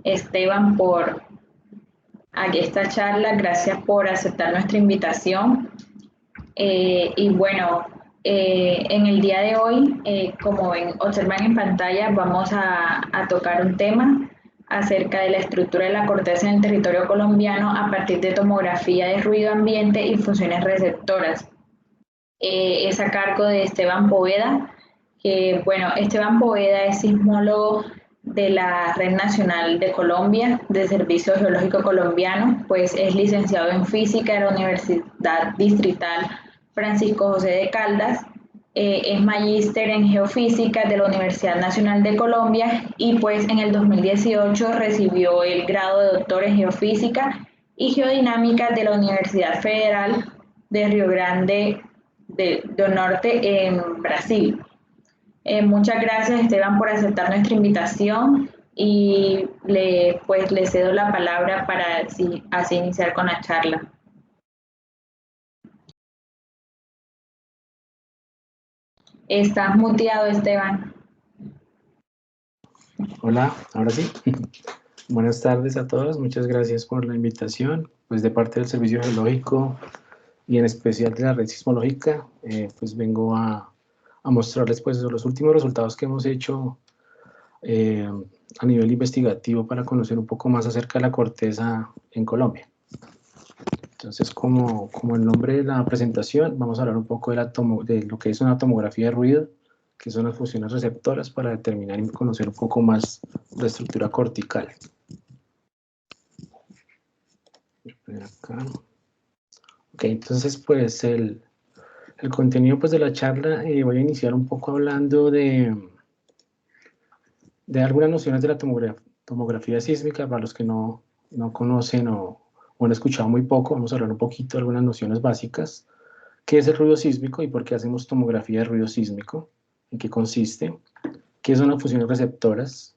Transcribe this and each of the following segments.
Esteban, por aquí esta charla. Gracias por aceptar nuestra invitación. Y bueno, en el día de hoy, como observan en pantalla, vamos a tocar un tema acerca de la estructura de la corteza en el territorio colombiano a partir de tomografía de ruido ambiente y funciones receptoras. Es a cargo de Esteban Poveda, que bueno, Esteban Poveda es sismólogo de la Red Nacional de Colombia, de Servicio Geológico Colombiano, pues es licenciado en Física de la Universidad Distrital Francisco José de Caldas, es magíster en Geofísica de la Universidad Nacional de Colombia y pues en el 2018 recibió el grado de doctor en Geofísica y Geodinámica de la Universidad Federal de Río Grande do Norte en Brasil. Muchas gracias, Esteban, por aceptar nuestra invitación y le cedo la palabra para así iniciar con la charla. Estás muteado, Esteban. Hola, ahora sí. Buenas tardes a todos, muchas gracias por la invitación. Pues de parte del Servicio Geológico y en especial de la Red Sismológica, pues vengo a mostrarles pues los últimos resultados que hemos hecho a nivel investigativo para conocer un poco más acerca de la corteza en Colombia. Entonces, como el nombre de la presentación, vamos a hablar un poco de lo que es una tomografía de ruido, que son las funciones receptoras para determinar y conocer un poco más la estructura cortical. Acá. Ok, entonces pues el contenido pues de la charla, voy a iniciar un poco hablando de algunas nociones de la tomografía sísmica. Para los que no conocen o han escuchado muy poco, vamos a hablar un poquito de algunas nociones básicas. ¿Qué es el ruido sísmico y por qué hacemos tomografía de ruido sísmico? ¿En qué consiste? ¿Qué son las funciones receptoras?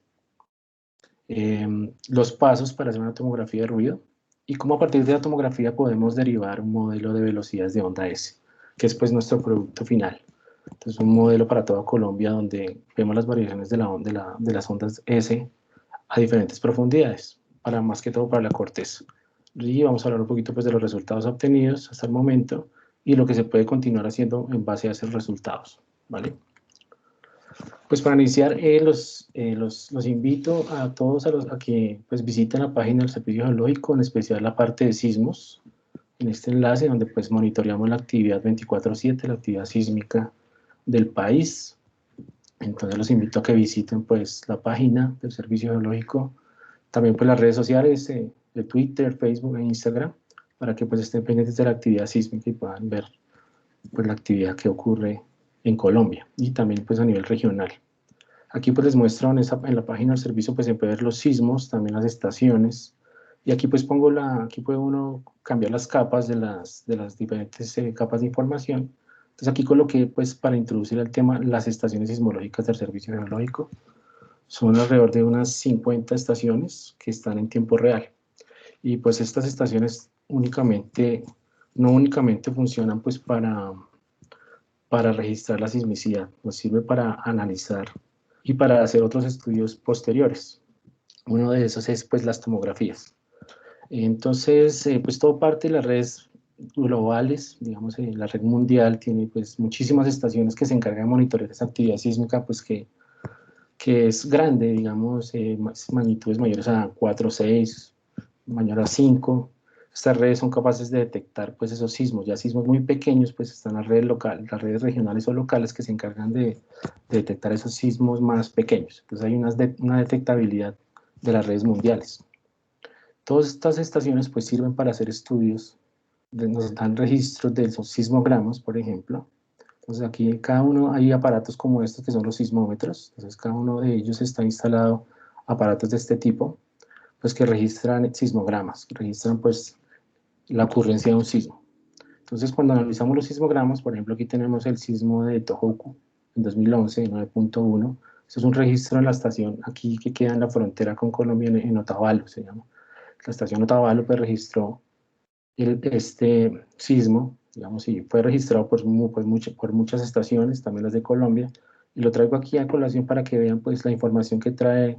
Los pasos para hacer una tomografía de ruido y cómo a partir de la tomografía podemos derivar un modelo de velocidades de onda S, que es pues nuestro producto final. Entonces un modelo para toda Colombia donde vemos las variaciones de las ondas S a diferentes profundidades, más que todo para la corteza. Y vamos a hablar un poquito pues de los resultados obtenidos hasta el momento y lo que se puede continuar haciendo en base a esos resultados, ¿vale? Pues para iniciar, los invito a todos a que pues, visiten la página del Servicio Geológico, en especial la parte de sismos, en este enlace donde pues monitoreamos la actividad 24/7, la actividad sísmica del país. Entonces los invito a que visiten pues la página del Servicio Geológico, también pues las redes sociales de Twitter, Facebook e Instagram, para que pues estén pendientes de la actividad sísmica y puedan ver pues la actividad que ocurre en Colombia y también pues a nivel regional. Aquí pues les muestro en la página del servicio, pues se puede ver los sismos, también las estaciones, y aquí pues aquí puede uno cambiar las capas de las diferentes capas de información. Entonces aquí coloqué pues para introducir el tema las estaciones sismológicas del Servicio Geológico. Son alrededor de unas 50 estaciones que están en tiempo real. Y pues estas estaciones no únicamente funcionan pues para registrar la sismicidad, nos sirve para analizar y para hacer otros estudios posteriores. Uno de esos es pues las tomografías. Entonces, pues todo parte de las redes globales, digamos, la red mundial tiene pues muchísimas estaciones que se encargan de monitorear esa actividad sísmica, pues que es grande, digamos, magnitudes mayores a 4 o 6, mayor a 5. Estas redes son capaces de detectar pues esos sismos, ya sismos muy pequeños, pues están las redes regionales o locales que se encargan de detectar esos sismos más pequeños. Entonces hay una detectabilidad de las redes mundiales. Todas estas estaciones pues sirven para hacer estudios, nos dan registros de esos sismogramas, por ejemplo. Entonces aquí cada uno hay aparatos como estos que son los sismómetros. Entonces cada uno de ellos está instalado aparatos de este tipo, pues que registran sismogramas, que registran pues la ocurrencia de un sismo. Entonces, cuando analizamos los sismogramas, por ejemplo, aquí tenemos el sismo de Tohoku en 2011, 9.1. Eso es un registro en la estación aquí que queda en la frontera con Colombia, en Otavalo, se llama. La estación Otavalo pues registró este sismo, digamos, y fue registrado por muchas estaciones, también las de Colombia, y lo traigo aquí a colación para que vean pues la información que trae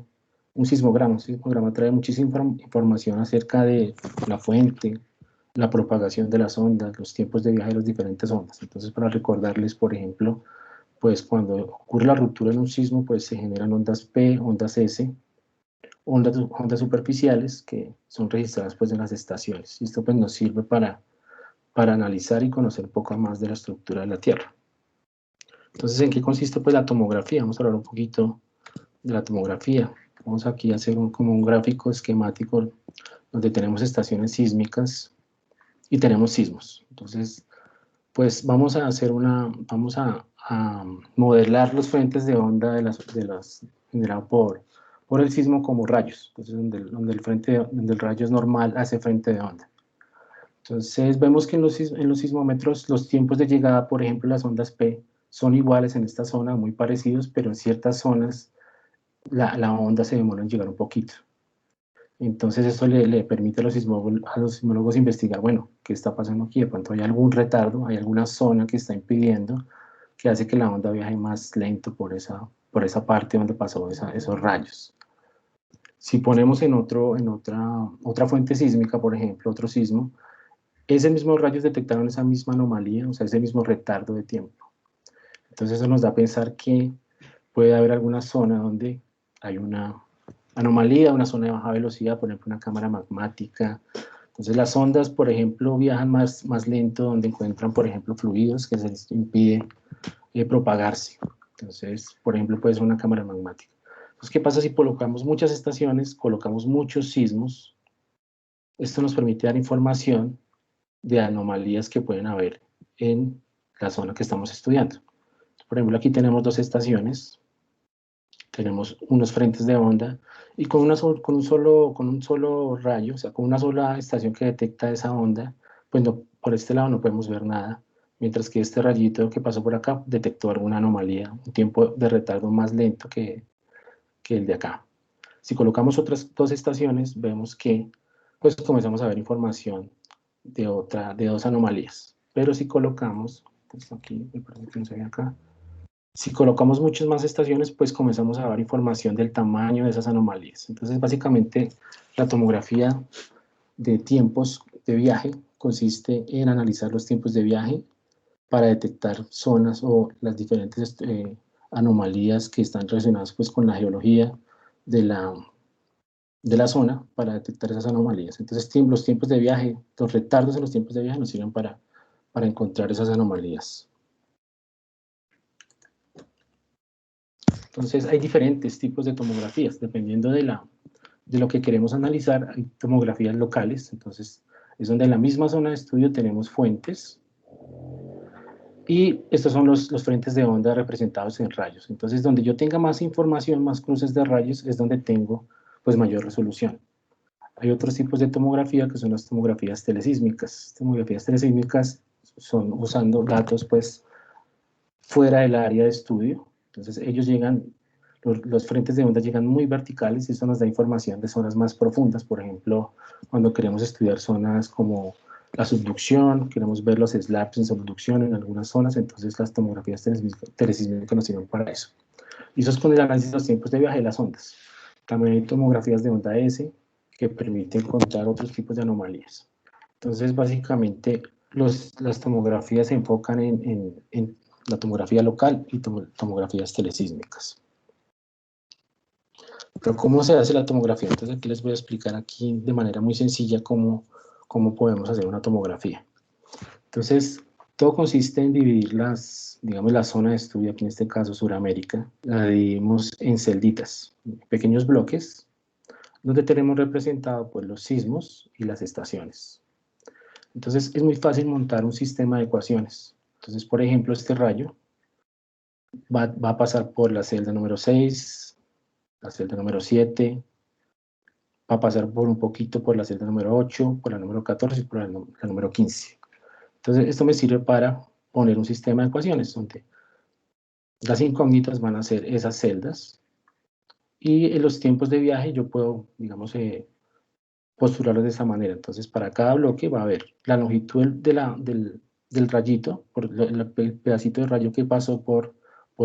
Un sismograma trae muchísima información acerca de la fuente, la propagación de las ondas, los tiempos de viaje de las diferentes ondas. Entonces, para recordarles, por ejemplo, pues cuando ocurre la ruptura en un sismo, pues se generan ondas P, ondas S, ondas superficiales que son registradas pues en las estaciones. Y esto pues nos sirve para analizar y conocer un poco más de la estructura de la Tierra. Entonces, ¿en qué consiste pues la tomografía? Vamos a hablar un poquito de la tomografía. Vamos aquí a hacer como un gráfico esquemático donde tenemos estaciones sísmicas y tenemos sismos. Entonces, pues vamos a hacer vamos a modelar los frentes de onda de las generados por el sismo como rayos. Entonces, donde el rayo es normal hace frente de onda. Entonces, vemos que en los sismómetros los tiempos de llegada, por ejemplo, las ondas P, son iguales en esta zona, muy parecidos, pero en ciertas zonas la onda se demora en llegar un poquito. Entonces eso le permite a los sismólogos investigar, bueno, ¿qué está pasando aquí? De pronto hay algún retardo, hay alguna zona que está impidiendo, que hace que la onda viaje más lento por esa parte donde pasó esos rayos. Si ponemos en otra fuente sísmica, por ejemplo, otro sismo, ese mismo rayos detectaron esa misma anomalía, o sea, ese mismo retardo de tiempo. Entonces eso nos da a pensar que puede haber alguna zona donde hay una anomalía, una zona de baja velocidad, por ejemplo, una cámara magmática. Entonces las ondas, por ejemplo, viajan más lento donde encuentran, por ejemplo, fluidos que se les impide propagarse. Entonces, por ejemplo, puede ser una cámara magmática. Entonces, ¿qué pasa si colocamos muchas estaciones, colocamos muchos sismos? Esto nos permite dar información de anomalías que pueden haber en la zona que estamos estudiando. Por ejemplo, aquí tenemos dos estaciones, tenemos unos frentes de onda y con un solo rayo, o sea, con una sola estación que detecta esa onda, pues no, por este lado no podemos ver nada, mientras que este rayito que pasó por acá detectó alguna anomalía, un tiempo de retardo más lento que el de acá. Si colocamos otras dos estaciones, vemos que pues comenzamos a ver información de dos anomalías. Pero si colocamos, pues aquí, me parece que no se ve acá, si colocamos muchas más estaciones, pues comenzamos a dar información del tamaño de esas anomalías. Entonces, básicamente, la tomografía de tiempos de viaje consiste en analizar los tiempos de viaje para detectar zonas o las diferentes anomalías que están relacionadas pues, con la geología de la zona para detectar esas anomalías. Entonces, los tiempos de viaje, los retardos en los tiempos de viaje nos sirven para encontrar esas anomalías. Entonces, hay diferentes tipos de tomografías, dependiendo de lo que queremos analizar. Hay tomografías locales, entonces es donde en la misma zona de estudio tenemos fuentes, y estos son los frentes de onda representados en rayos. Entonces, donde yo tenga más información, más cruces de rayos, es donde tengo pues mayor resolución. Hay otros tipos de tomografía que son las tomografías telesísmicas. Tomografías telesísmicas son usando datos pues fuera del área de estudio. Entonces ellos los frentes de onda llegan muy verticales y eso nos da información de zonas más profundas. Por ejemplo, cuando queremos estudiar zonas como la subducción, queremos ver los slaps en subducción en algunas zonas, entonces las tomografías telesísmicas nos sirven para eso. Y eso es con el análisis de los tiempos de viaje de las ondas. También hay tomografías de onda S que permiten encontrar otros tipos de anomalías. Entonces, básicamente, las tomografías se enfocan en la tomografía local y tomografías telesísmicas. Pero ¿cómo se hace la tomografía? Entonces aquí les voy a explicar aquí de manera muy sencilla cómo podemos hacer una tomografía. Entonces, todo consiste en dividir digamos, la zona de estudio, aquí en este caso Sudamérica, la dividimos en celditas, pequeños bloques, donde tenemos representado pues, los sismos y las estaciones. Entonces, es muy fácil montar un sistema de ecuaciones. Entonces, por ejemplo, este rayo va a pasar por la celda número 6, la celda número 7, va a pasar por un poquito por la celda número 8, por la número 14 y por la número 15. Entonces, esto me sirve para poner un sistema de ecuaciones donde las incógnitas van a ser esas celdas y en los tiempos de viaje yo puedo, digamos, postularlos de esa manera. Entonces, para cada bloque va a haber la longitud del rayito, el pedacito de rayo que pasó por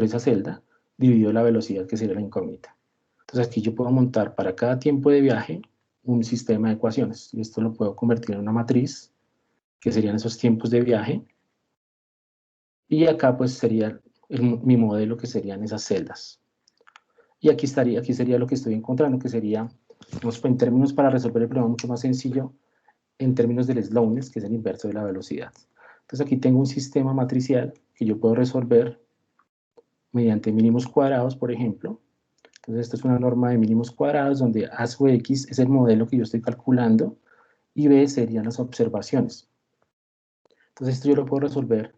esa celda, dividido la velocidad que sería la incógnita. Entonces aquí yo puedo montar para cada tiempo de viaje un sistema de ecuaciones, y esto lo puedo convertir en una matriz, que serían esos tiempos de viaje, y acá pues sería mi modelo, que serían esas celdas. Y aquí sería lo que estoy encontrando, que sería, pues, en términos para resolver el problema mucho más sencillo, en términos del slowness, que es el inverso de la velocidad. Entonces aquí tengo un sistema matricial que yo puedo resolver mediante mínimos cuadrados, por ejemplo. Entonces esto es una norma de mínimos cuadrados, donde A sub X es el modelo que yo estoy calculando, y B serían las observaciones. Entonces esto yo lo puedo resolver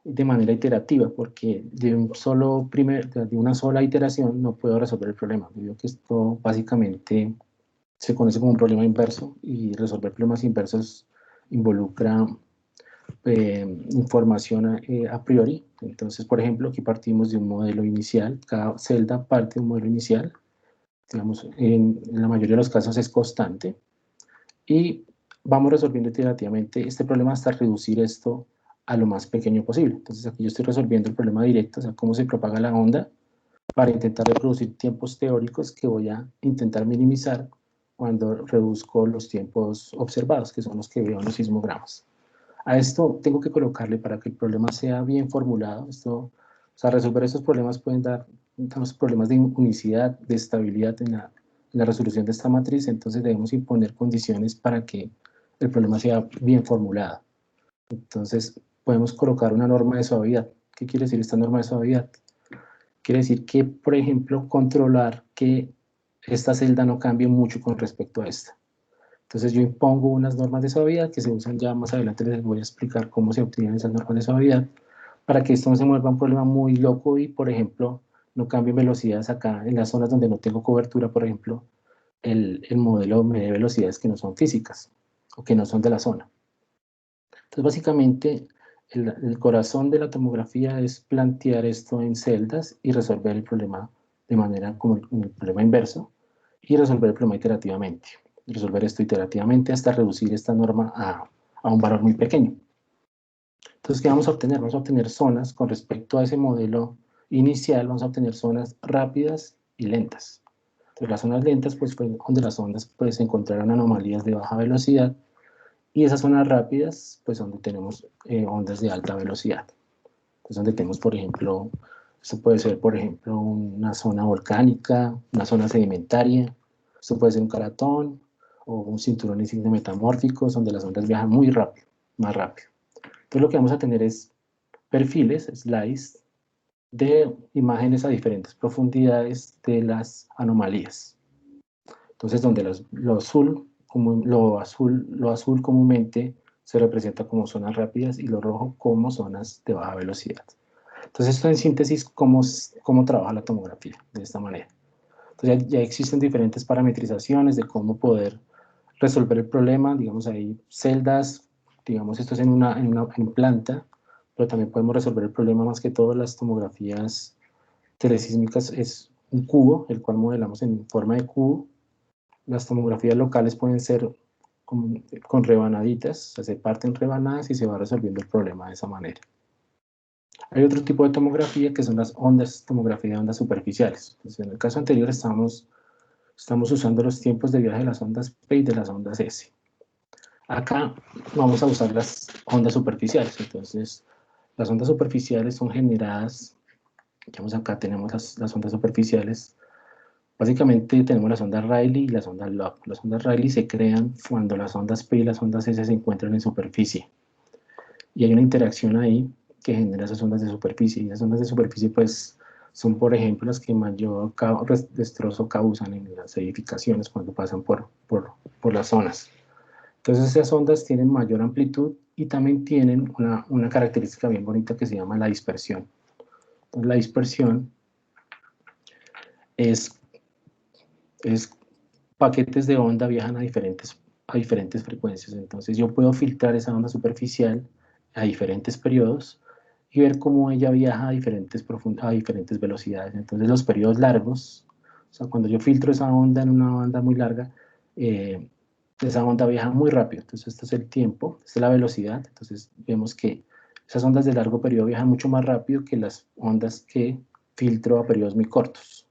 de manera iterativa, porque de una sola iteración no puedo resolver el problema. Yo digo que esto básicamente se conoce como un problema inverso, y resolver problemas inversos involucra información a priori. Entonces, por ejemplo, aquí partimos de un modelo inicial, cada celda parte de un modelo inicial, digamos, en la mayoría de los casos es constante, y vamos resolviendo iterativamente este problema hasta reducir esto a lo más pequeño posible. Entonces aquí yo estoy resolviendo el problema directo, o sea, cómo se propaga la onda, para intentar reproducir tiempos teóricos que voy a intentar minimizar cuando reduzco los tiempos observados, que son los que veo en los sismogramas. A esto tengo que colocarle, para que el problema sea bien formulado, o sea, resolver estos problemas pueden dar unos problemas de unicidad, de estabilidad en la resolución de esta matriz. Entonces debemos imponer condiciones para que el problema sea bien formulado. Entonces podemos colocar una norma de suavidad. ¿Qué quiere decir esta norma de suavidad? Quiere decir que, por ejemplo, controlar que esta celda no cambie mucho con respecto a esta. Entonces yo impongo unas normas de suavidad que se usan ya más adelante. Les voy a explicar cómo se obtienen esas normas de suavidad, para que esto no se vuelva un problema muy loco y, por ejemplo, no cambien velocidades acá en las zonas donde no tengo cobertura. Por ejemplo, el modelo me dé velocidades que no son físicas o que no son de la zona. Entonces, básicamente, el corazón de la tomografía es plantear esto en celdas y resolver el problema de manera como el problema inverso, y resolver el problema iterativamente. Resolver esto iterativamente hasta reducir esta norma a un valor muy pequeño. Entonces, ¿qué vamos a obtener? Vamos a obtener zonas con respecto a ese modelo inicial. Vamos a obtener zonas rápidas y lentas. Entonces, las zonas lentas, pues, fue donde las ondas pues, se encontraron anomalías de baja velocidad, y esas zonas rápidas, pues, donde tenemos ondas de alta velocidad. Entonces, donde tenemos, por ejemplo, esto puede ser, por ejemplo, una zona volcánica, una zona sedimentaria. Esto puede ser un caratón o un cinturón insigne metamórficos, donde las ondas viajan muy rápido, más rápido. Entonces, lo que vamos a tener es perfiles, slides, de imágenes a diferentes profundidades de las anomalías. Entonces, donde lo azul comúnmente se representa como zonas rápidas, y lo rojo como zonas de baja velocidad. Entonces, esto en síntesis, cómo trabaja la tomografía de esta manera. Entonces, ya existen diferentes parametrizaciones de cómo poder resolver el problema. Digamos, hay celdas, digamos, esto es en planta, pero también podemos resolver el problema. Más que todo, las tomografías telesísmicas es un cubo, el cual modelamos en forma de cubo. Las tomografías locales pueden ser con rebanaditas, o sea, se parten rebanadas y se va resolviendo el problema de esa manera. Hay otro tipo de tomografía, que son las tomografía de ondas superficiales. Entonces, en el caso anterior estamos usando los tiempos de viaje de las ondas P y de las ondas S. Acá vamos a usar las ondas superficiales. Entonces, las ondas superficiales son generadas, digamos, acá tenemos las ondas superficiales. Básicamente tenemos las ondas Rayleigh y las ondas Love. Las ondas Rayleigh se crean cuando las ondas P y las ondas S se encuentran en superficie, y hay una interacción ahí que genera esas ondas de superficie. Y esas ondas de superficie, pues, son, por ejemplo, las que mayor destrozo causan en las edificaciones cuando pasan por las zonas. Entonces, esas ondas tienen mayor amplitud y también tienen una característica bien bonita que se llama la dispersión. Entonces, la dispersión es paquetes de onda viajan a diferentes frecuencias. Entonces, yo puedo filtrar esa onda superficial a diferentes periodos y ver cómo ella viaja a diferentes velocidades. Entonces, los periodos largos, o sea, cuando yo filtro esa onda en una banda muy larga, esa onda viaja muy rápido. Entonces, este es el tiempo, esta es la velocidad. Entonces, vemos que esas ondas de largo periodo viajan mucho más rápido que las ondas que filtro a periodos muy cortos.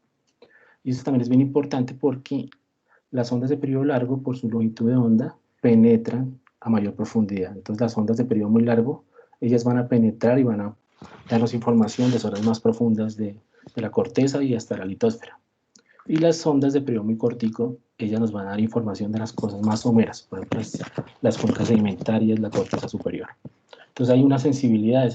Y eso también es bien importante porque las ondas de periodo largo, por su longitud de onda, penetran a mayor profundidad. Entonces las ondas de periodo muy largo, ellas van a penetrar y van a darnos información de zonas más profundas de la corteza y hasta la litosfera. Y las ondas de periodo muy cortico, ellas nos van a dar información de las cosas más someras, por ejemplo, las cuencas sedimentarias, la corteza superior. Entonces hay una sensibilidad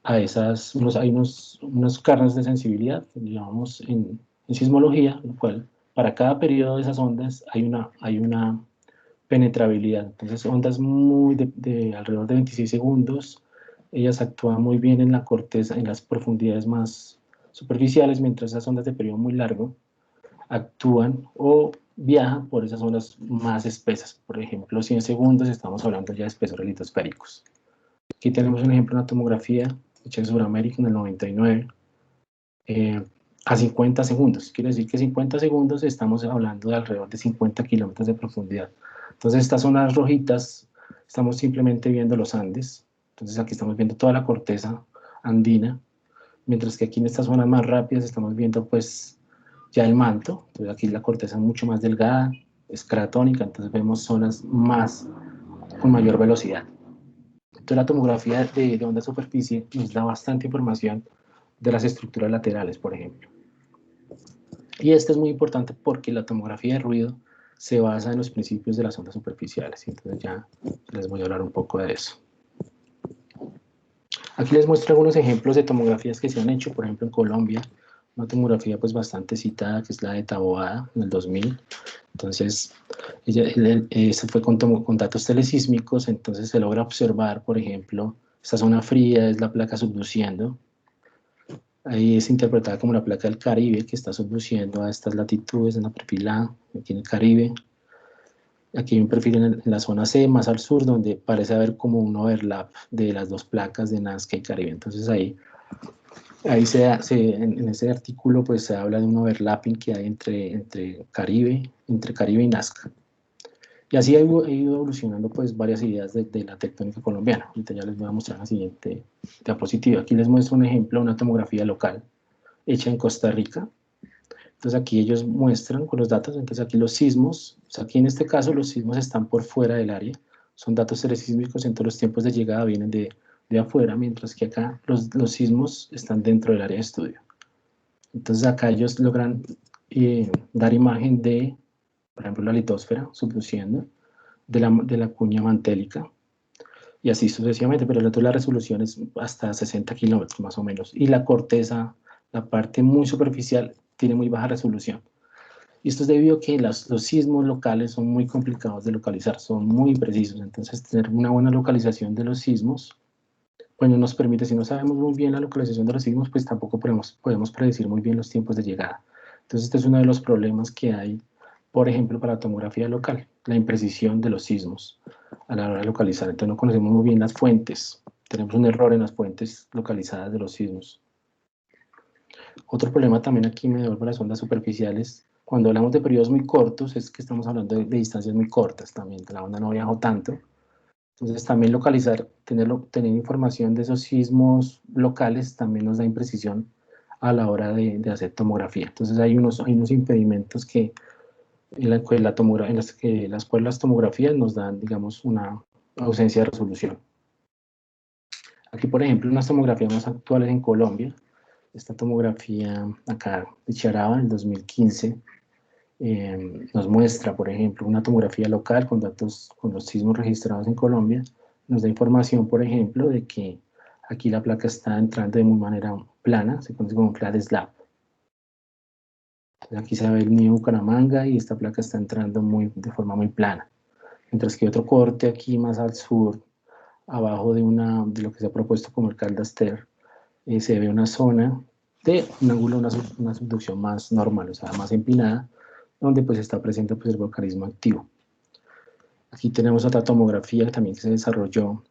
hay unos carnes de sensibilidad, digamos, en sismología, lo cual para cada periodo de esas ondas hay una penetrabilidad. Entonces, ondas de alrededor de 26 segundos, ellas actúan muy bien en la corteza, en las profundidades más superficiales, mientras esas ondas de periodo muy largo actúan o viajan por esas ondas más espesas. Por ejemplo, 100 segundos, estamos hablando ya de espesores litosféricos. Aquí tenemos un ejemplo de una tomografía hecha en Sudamérica en el 99, a 50 segundos. Quiere decir que 50 segundos estamos hablando de alrededor de 50 kilómetros de profundidad. Entonces, estas zonas rojitas, estamos simplemente viendo los Andes. Entonces, aquí estamos viendo toda la corteza andina, mientras que aquí en estas zonas más rápidas estamos viendo pues ya el manto. Entonces, aquí la corteza es mucho más delgada, es cratónica, entonces vemos zonas con mayor velocidad. Entonces, la tomografía de onda superficie nos da bastante información de las estructuras laterales, por ejemplo. Y esto es muy importante porque la tomografía de ruido se basa en los principios de las ondas superficiales. Entonces ya les voy a hablar un poco de eso. Aquí les muestro algunos ejemplos de tomografías que se han hecho, por ejemplo en Colombia, una tomografía pues bastante citada que es la de Taboada en el 2000. Entonces, se fue con datos telesísmicos, entonces se logra observar, por ejemplo, esta zona fría es la placa subduciendo. Ahí es interpretada como la placa del Caribe, que está subduciendo a estas latitudes en la perfil A, aquí en el Caribe. Aquí hay un perfil en la zona C, más al sur, donde parece haber como un overlap de las dos placas de Nazca y Caribe. Entonces ahí en ese artículo pues se habla de un overlapping que hay entre Caribe y Nazca. Y así ha ido evolucionando pues varias ideas de la tectónica colombiana. Ahorita ya les voy a mostrar la siguiente diapositiva. Aquí les muestro un ejemplo de una tomografía local hecha en Costa Rica. Entonces aquí ellos muestran con los datos, entonces aquí los sismos, o sea, aquí en este caso los sismos están por fuera del área, son datos telesísmicos, entonces los tiempos de llegada vienen de afuera, mientras que acá los sismos están dentro del área de estudio. Entonces acá ellos logran dar imagen de, por ejemplo, la litosfera subduciendo, de la cuña mantélica, y así sucesivamente, pero la resolución es hasta 60 kilómetros más o menos, y la corteza, la parte muy superficial, tiene muy baja resolución. Y esto es debido a que los sismos locales son muy complicados de localizar, son muy imprecisos, entonces tener una buena localización de los sismos, pues no nos permite, si no sabemos muy bien la localización de los sismos, pues tampoco podemos predecir muy bien los tiempos de llegada. Entonces este es uno de los problemas que hay, por ejemplo, para la tomografía local, la imprecisión de los sismos a la hora de localizar. Entonces no conocemos muy bien las fuentes, tenemos un error en las fuentes localizadas de los sismos. Otro problema también aquí me devuelvo a las ondas superficiales. Cuando hablamos de periodos muy cortos, es que estamos hablando de distancias muy cortas también, la onda no viajó tanto. Entonces también tener información de esos sismos locales también nos da imprecisión a la hora de hacer tomografía. Entonces hay unos impedimentos que en las cuales las tomografías nos dan, digamos, una ausencia de resolución. Aquí, por ejemplo, unas tomografías más actuales en Colombia, esta tomografía acá de Charaba en el 2015 nos muestra, por ejemplo, una tomografía local con datos con los sismos registrados en Colombia, nos da información, por ejemplo, de que aquí la placa está entrando de muy manera plana, se conoce como flat slab. Entonces aquí se ve el Nido Bucaramanga y esta placa está entrando de forma muy plana. Mientras que otro corte aquí más al sur, abajo de lo que se ha propuesto como el Caldaster, se ve una zona de un ángulo, una subducción más normal, o sea, más empinada, donde pues está presente pues, el volcanismo activo. Aquí tenemos otra tomografía también que se desarrolló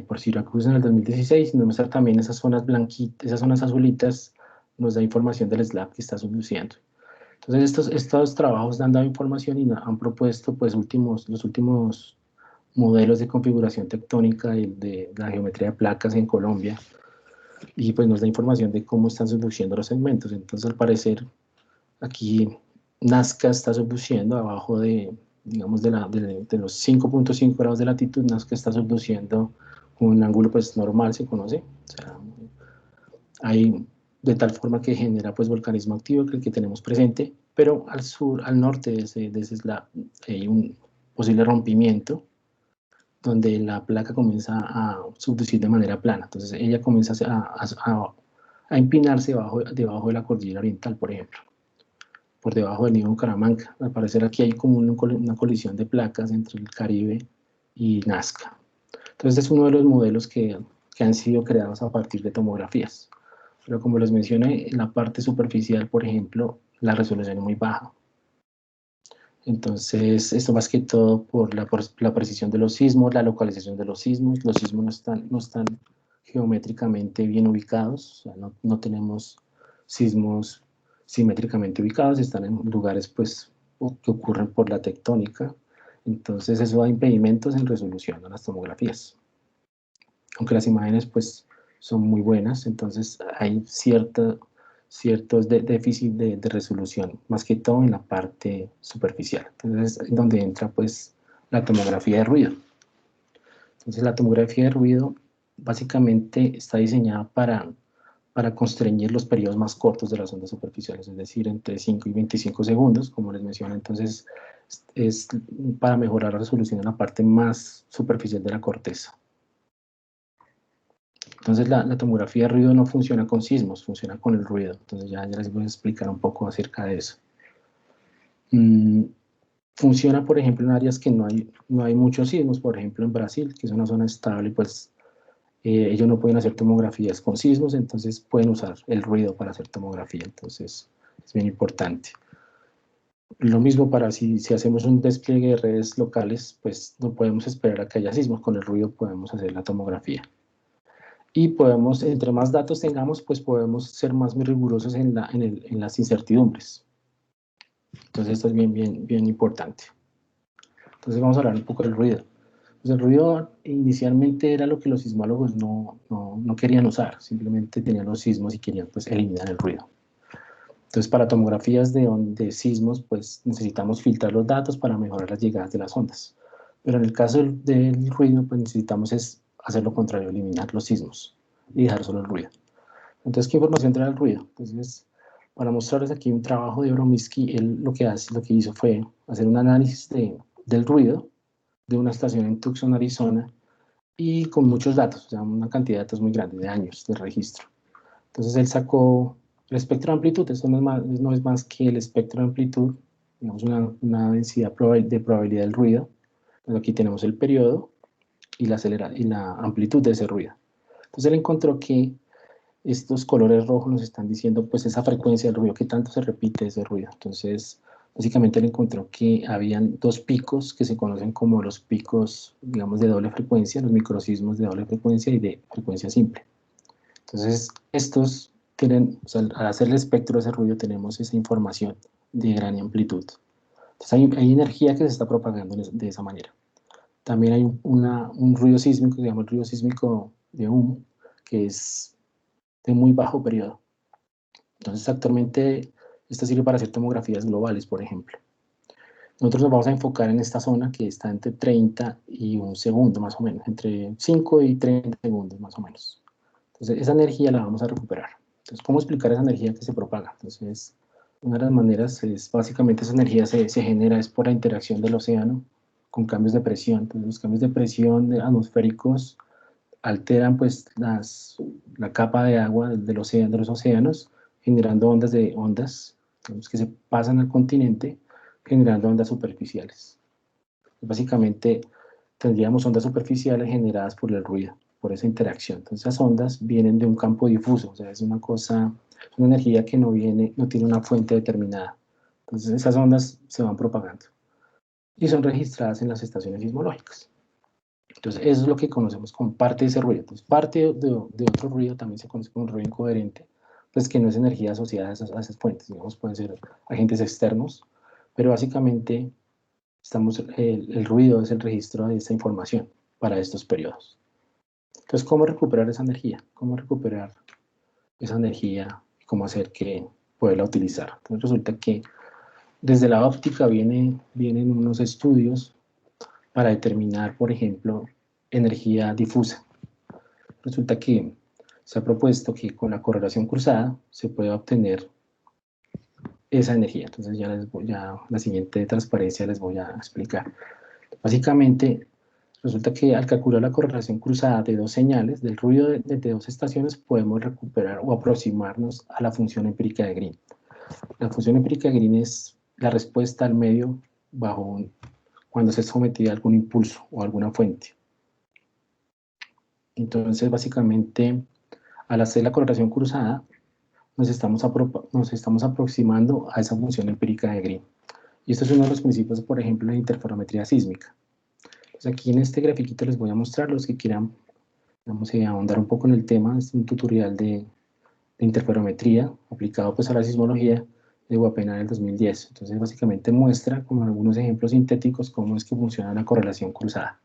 por Syracuse en el 2016, y nos muestra también esas zonas blanquitas, esas zonas azulitas, nos da información del slab que está subduciendo. Entonces estos trabajos han dado información y han propuesto pues los últimos modelos de configuración tectónica de la geometría de placas en Colombia, y pues nos da información de cómo están subduciendo los segmentos. Entonces, al parecer, aquí Nazca está subduciendo abajo de, digamos, de los 5.5 grados de latitud. Nazca está subduciendo un ángulo pues normal, se conoce. O sea, hay de tal forma que genera pues volcanismo activo, que el que tenemos presente, pero al sur, al norte de ese hay un posible rompimiento donde la placa comienza a subducir de manera plana. Entonces ella comienza a empinarse debajo de la cordillera oriental, por ejemplo, por debajo del Nido Bucaramanga. Al parecer aquí hay como una colisión de placas entre el Caribe y Nazca. Entonces es uno de los modelos que han sido creados a partir de tomografías. Pero como les mencioné, en la parte superficial, por ejemplo, la resolución es muy baja. Entonces, esto más que todo por la precisión de los sismos, la localización de los sismos. Los sismos no están geométricamente bien ubicados, o sea, no tenemos sismos simétricamente ubicados, están en lugares pues, que ocurren por la tectónica. Entonces, eso da impedimentos en resolución a las tomografías. Aunque las imágenes pues, son muy buenas, entonces hay ciertos déficits de resolución, más que todo en la parte superficial. Entonces es donde entra pues la tomografía de ruido. Entonces la tomografía de ruido básicamente está diseñada para constreñir los periodos más cortos de las ondas superficiales, es decir, entre 5 y 25 segundos, como les mencioné. Entonces es para mejorar la resolución en la parte más superficial de la corteza. Entonces la tomografía de ruido no funciona con sismos, funciona con el ruido. Entonces ya les voy a explicar un poco acerca de eso. Funciona, por ejemplo, en áreas que no hay muchos sismos, por ejemplo en Brasil, que es una zona estable, pues ellos no pueden hacer tomografías con sismos, entonces pueden usar el ruido para hacer tomografía. Entonces es bien importante. Lo mismo para si hacemos un despliegue de redes locales, pues no podemos esperar a que haya sismos, con el ruido podemos hacer la tomografía. Y podemos, entre más datos tengamos, pues podemos ser más rigurosos en las incertidumbres. Entonces esto es bien importante. Entonces vamos a hablar un poco del ruido. Pues el ruido inicialmente era lo que los sismólogos no querían usar, simplemente tenían los sismos y querían pues eliminar el ruido. Entonces para tomografías de sismos pues necesitamos filtrar los datos para mejorar las llegadas de las ondas. Pero en el caso del ruido pues necesitamos hacer lo contrario, eliminar los sismos y dejar solo el ruido. Entonces, ¿qué información trae el ruido? Entonces, para mostrarles aquí un trabajo de Brominsky, él lo que hizo fue hacer un análisis del ruido de una estación en Tucson, Arizona, y con muchos datos, o sea, una cantidad de datos muy grande, de años de registro. Entonces, él sacó el espectro de amplitud. Esto no es más que el espectro de amplitud, digamos, una densidad de probabilidad del ruido. Entonces, aquí tenemos el periodo y la amplitud de ese ruido. Entonces, él encontró que estos colores rojos nos están diciendo pues esa frecuencia del ruido, qué tanto se repite ese ruido. Entonces, básicamente él encontró que habían dos picos que se conocen como los picos, digamos, de doble frecuencia, los microsismos de doble frecuencia y de frecuencia simple. Entonces, estos tienen, o sea, al hacer el espectro de ese ruido tenemos esa información de gran amplitud. Entonces, hay energía que se está propagando de esa manera. También hay un ruido sísmico que se llama el ruido sísmico de humo, que es de muy bajo periodo. Entonces, actualmente, esto sirve para hacer tomografías globales, por ejemplo. Nosotros nos vamos a enfocar en esta zona que está entre 30 y un segundo, más o menos, entre 5 y 30 segundos, más o menos. Entonces, esa energía la vamos a recuperar. Entonces, ¿cómo explicar esa energía que se propaga? Entonces, una de las maneras es, básicamente, esa energía se genera es por la interacción del océano con cambios de presión. Entonces, los cambios de presión atmosféricos alteran pues la capa de agua de los océanos, generando ondas digamos, que se pasan al continente, generando ondas superficiales. Básicamente tendríamos ondas superficiales generadas por el ruido, por esa interacción. Entonces esas ondas vienen de un campo difuso, o sea, es una energía que no tiene una fuente determinada. Entonces esas ondas se van propagando y son registradas en las estaciones sismológicas. Entonces, eso es lo que conocemos como parte de ese ruido. Entonces, parte de otro ruido también se conoce como ruido incoherente, pues que no es energía asociada a esas fuentes, digamos, pueden ser agentes externos, pero básicamente el ruido es el registro de esta información para estos periodos. Entonces, ¿cómo recuperar esa energía? ¿Cómo recuperar esa energía y cómo hacer que poderla utilizar. Entonces resulta que desde la óptica vienen unos estudios para determinar, por ejemplo, energía difusa. Resulta que se ha propuesto que con la correlación cruzada se puede obtener esa energía. Entonces ya la siguiente transparencia les voy a explicar. Básicamente, resulta que al calcular la correlación cruzada de dos señales, del ruido de dos estaciones, podemos recuperar o aproximarnos a la función empírica de Green. La función empírica de Green es la respuesta al medio cuando se es sometida a algún impulso o alguna fuente. Entonces, básicamente, al hacer la correlación cruzada, nos estamos aproximando a esa función empírica de Green. Y esto es uno de los principios, por ejemplo, de la interferometría sísmica. Entonces, aquí en este grafiquito les voy a mostrar, los que quieran, vamos a ahondar un poco en el tema. Es un tutorial de interferometría aplicado pues a la sismología de Guapena del 2010. Entonces, básicamente muestra con algunos ejemplos sintéticos cómo es que funciona la correlación cruzada.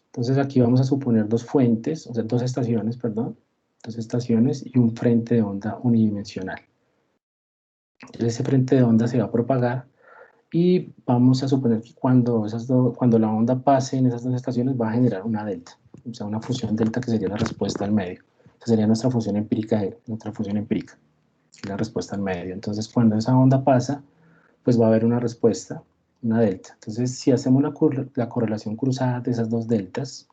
Entonces, aquí vamos a suponer dos fuentes, o sea, dos estaciones, perdón, dos estaciones y un frente de onda unidimensional. Entonces, ese frente de onda se va a propagar y vamos a suponer que cuando la onda pase en esas dos estaciones va a generar una delta, o sea, una función delta que sería la respuesta al medio. Esa sería nuestra función empírica, la respuesta al medio. Entonces, cuando esa onda pasa, pues va a haber una respuesta, una delta. Entonces, si hacemos la correlación cruzada de esas dos deltas,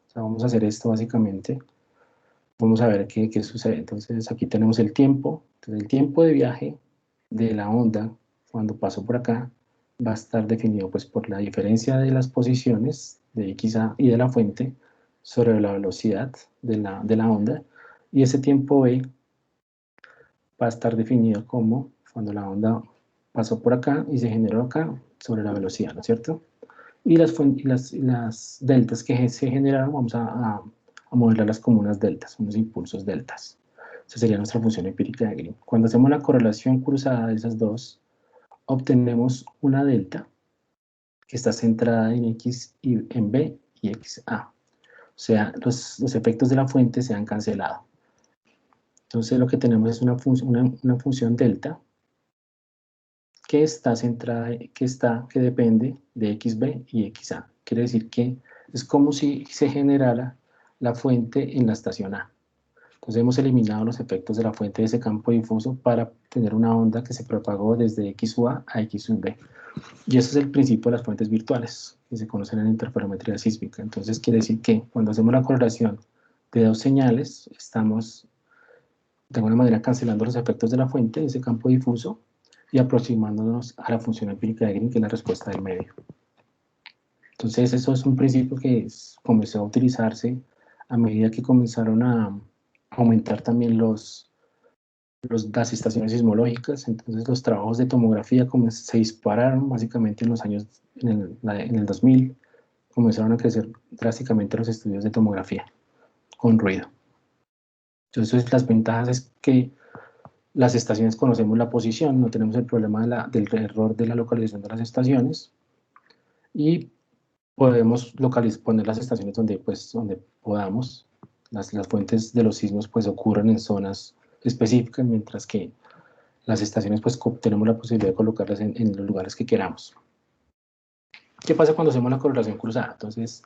o sea, vamos a hacer esto básicamente, vamos a ver qué sucede. Entonces, aquí tenemos el tiempo. Entonces, el tiempo de viaje de la onda cuando pasó por acá va a estar definido pues por la diferencia de las posiciones de XA y de la fuente sobre la velocidad de la onda, y ese tiempo B va a estar definido como cuando la onda pasó por acá y se generó acá sobre la velocidad, ¿no es cierto? Y las deltas que se generaron vamos a modelarlas como unas deltas, unos impulsos deltas. Esa sería nuestra función empírica de Green. Cuando hacemos la correlación cruzada de esas dos, obtenemos una delta que está centrada en X y en B y XA. O sea, los efectos de la fuente se han cancelado. Entonces lo que tenemos es una función delta que está centrada, que depende de XB y XA. Quiere decir que es como si se generara la fuente en la estación A. Entonces hemos eliminado los efectos de la fuente de ese campo difuso para tener una onda que se propagó desde XUA a XUB. Y ese es el principio de las fuentes virtuales, que se conocen en la interferometría sísmica. Entonces quiere decir que cuando hacemos la correlación de dos señales, estamos de alguna manera cancelando los efectos de la fuente, de ese campo difuso, y aproximándonos a la función empírica de Green, que es la respuesta del medio. Entonces eso es un principio que comenzó a utilizarse a medida que comenzaron a aumentar también las estaciones sismológicas. Entonces los trabajos de tomografía se dispararon básicamente en los años, en el 2000, comenzaron a crecer drásticamente los estudios de tomografía con ruido. Entonces las ventajas es que las estaciones conocemos la posición, no tenemos el problema del error de la localización de las estaciones, y podemos poner las estaciones donde podamos. Las fuentes de los sismos pues ocurren en zonas específicas, mientras que las estaciones pues tenemos la posibilidad de colocarlas en los lugares que queramos. ¿Qué pasa cuando hacemos la correlación cruzada? Entonces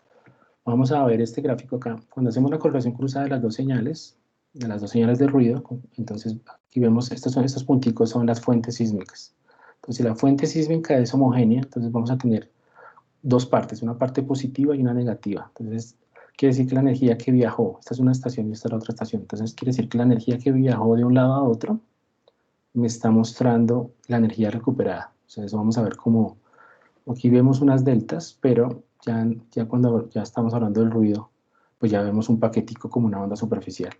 vamos a ver este gráfico acá. Cuando hacemos la correlación cruzada de las dos señales de ruido, entonces aquí vemos, estos punticos son las fuentes sísmicas. Entonces si la fuente sísmica es homogénea, entonces vamos a tener dos partes, una parte positiva y una negativa. Entonces quiere decir que la energía que viajó, esta es una estación y esta es la otra estación, entonces quiere decir que la energía que viajó de un lado a otro me está mostrando la energía recuperada. O sea, eso vamos a ver como, aquí vemos unas deltas, pero ya cuando ya estamos hablando del ruido, pues ya vemos un paquetico como una onda superficial.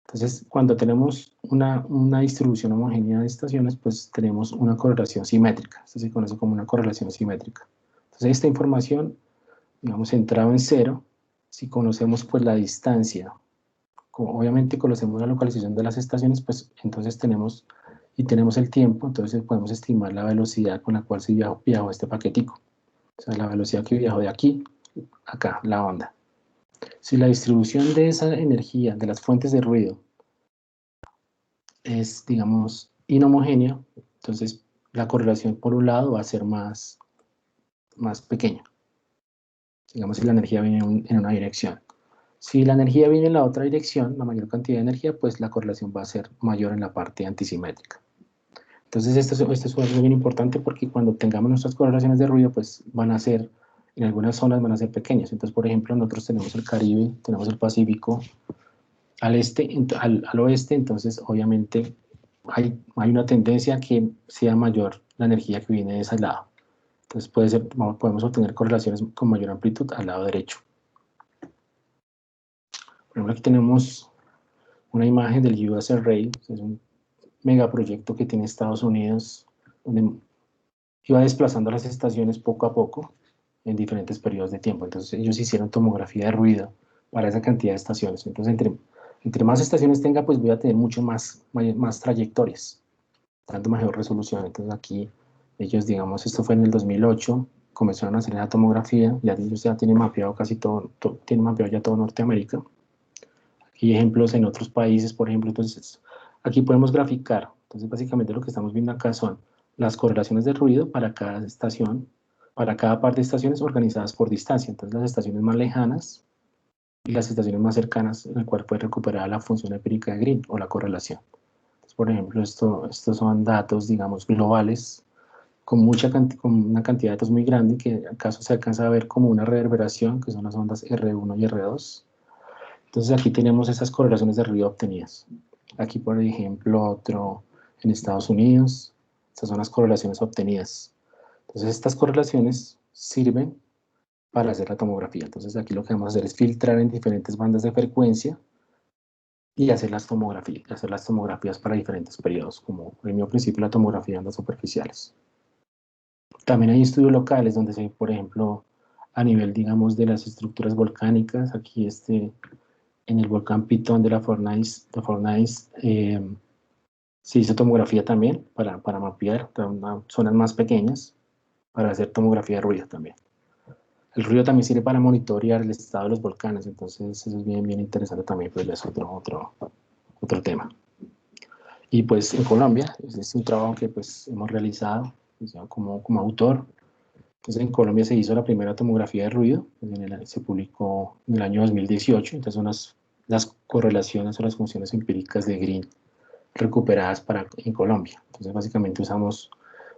Entonces, cuando tenemos una distribución homogénea de estaciones, pues tenemos una correlación simétrica. Esto se conoce como una correlación simétrica. Entonces, esta información, digamos, centrado en cero, si conocemos pues la distancia, obviamente conocemos la localización de las estaciones, pues entonces tenemos el tiempo, entonces podemos estimar la velocidad con la cual se viajó este paquetico. O sea, la velocidad que viajó de aquí a acá, la onda. Si la distribución de esa energía, de las fuentes de ruido, es, digamos, inhomogéneo, entonces la correlación por un lado va a ser más pequeña. Digamos, si la energía viene en una dirección. Si la energía viene en la otra dirección, la mayor cantidad de energía, pues la correlación va a ser mayor en la parte antisimétrica. Entonces, esto es algo bien importante porque cuando tengamos nuestras correlaciones de ruido, pues van a ser, en algunas zonas van a ser pequeñas. Entonces, por ejemplo, nosotros tenemos el Caribe, tenemos el Pacífico al este, al oeste, entonces obviamente hay una tendencia a que sea mayor la energía que viene de ese lado. Entonces podemos obtener correlaciones con mayor amplitud al lado derecho. Por ejemplo, aquí tenemos una imagen del US Array, es un megaproyecto que tiene Estados Unidos, donde iba desplazando las estaciones poco a poco en diferentes periodos de tiempo. Entonces ellos hicieron tomografía de ruido para esa cantidad de estaciones. Entonces entre más estaciones tenga, pues voy a tener mucho más trayectorias, dando mayor resolución. Entonces aquí ellos, digamos, esto fue en el 2008, comenzaron a hacer la tomografía, ya ellos ya tienen mapeado casi tienen mapeado ya todo Norteamérica. Aquí ejemplos en otros países, por ejemplo, entonces aquí podemos graficar. Entonces básicamente lo que estamos viendo acá son las correlaciones de ruido para cada estación, para cada par de estaciones organizadas por distancia. Entonces las estaciones más lejanas y las estaciones más cercanas en el cual puede recuperar la función empírica de Green o la correlación. Entonces, por ejemplo, estos son datos, digamos, globales con con una cantidad de datos muy grande que acaso se alcanza a ver como una reverberación, que son las ondas R1 y R2. Entonces aquí tenemos esas correlaciones de ruido obtenidas. Aquí, por ejemplo, otro en Estados Unidos. Estas son las correlaciones obtenidas. Entonces estas correlaciones sirven para hacer la tomografía. Entonces aquí lo que vamos a hacer es filtrar en diferentes bandas de frecuencia y hacer las tomografías para diferentes periodos, como en mi principio la tomografía de ondas superficiales. También hay estudios locales donde se ve, por ejemplo, a nivel, digamos, de las estructuras volcánicas. Aquí en el volcán Pitón de la Fornais, se hizo tomografía también para mapear zonas más pequeñas, para hacer tomografía de ruido también. El ruido también sirve para monitorear el estado de los volcanes, entonces eso es bien interesante también, pues es otro tema. Y pues en Colombia, es un trabajo que pues hemos realizado pues, como autor. Entonces en Colombia se hizo la primera tomografía de ruido, se publicó en el año 2018, entonces son las correlaciones o las funciones empíricas de Green recuperadas en Colombia. Entonces básicamente usamos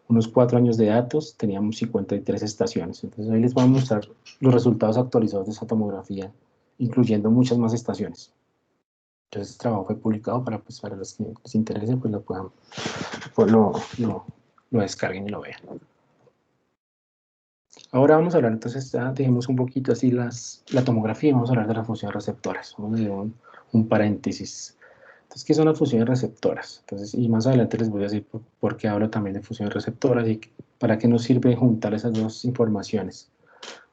unos 4 años de datos, teníamos 53 estaciones. Entonces ahí les voy a mostrar los resultados actualizados de esa tomografía, incluyendo muchas más estaciones. Entonces este trabajo fue publicado pues, para los que les interese, pues lo puedan, pues lo descarguen y lo vean. Ahora vamos a hablar, entonces ya dejemos un poquito así la tomografía, vamos a hablar de las funciones receptoras. Vamos a hacer un paréntesis. Entonces, ¿qué son las funciones receptoras? Entonces, y más adelante les voy a decir por qué hablo también de funciones receptoras y para qué nos sirve juntar esas dos informaciones,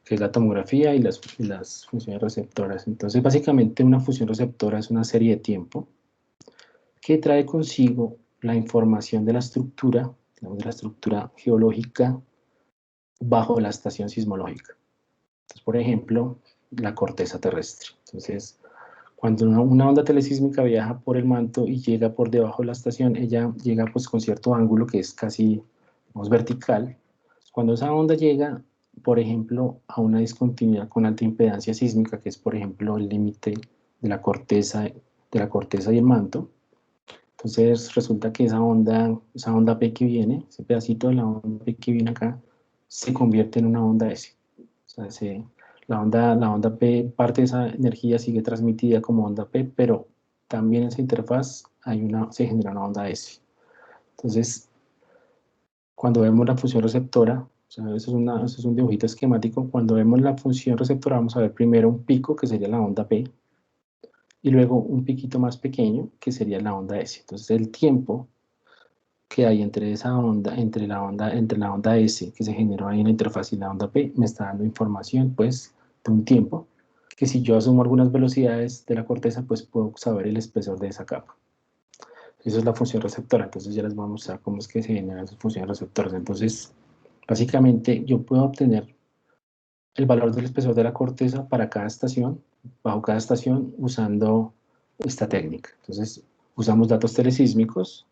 que es la tomografía y las funciones receptoras. Entonces, básicamente una función receptora es una serie de tiempo que trae consigo la información de la estructura, digamos, de la estructura geológica bajo la estación sismológica. Entonces, por ejemplo, la corteza terrestre. Entonces, cuando una onda telesísmica viaja por el manto y llega por debajo de la estación, ella llega pues con cierto ángulo que es casi vertical. Cuando esa onda llega, por ejemplo, a una discontinuidad con alta impedancia sísmica, que es por ejemplo el límite de la corteza y el manto, entonces resulta que esa onda P que viene, ese pedacito de la onda P que viene acá, se convierte en una onda S. O sea, la onda P, parte de esa energía sigue transmitida como onda P, pero también en esa interfaz se genera una onda S. Entonces, cuando vemos la función receptora, o sea, eso es un dibujito esquemático, cuando vemos la función receptora vamos a ver primero un pico, que sería la onda P, y luego un piquito más pequeño, que sería la onda S. Entonces, el tiempo que hay entre esa onda, entre la onda S que se generó ahí en la interfaz y la onda P, me está dando información, pues, de un tiempo, que si yo asumo algunas velocidades de la corteza, pues puedo saber el espesor de esa capa. Esa es la función receptora, entonces ya les voy a mostrar cómo es que se generan esas funciones receptoras. Entonces, básicamente, yo puedo obtener el valor del espesor de la corteza para cada estación, bajo cada estación, usando esta técnica. Entonces, usamos datos telesísmicos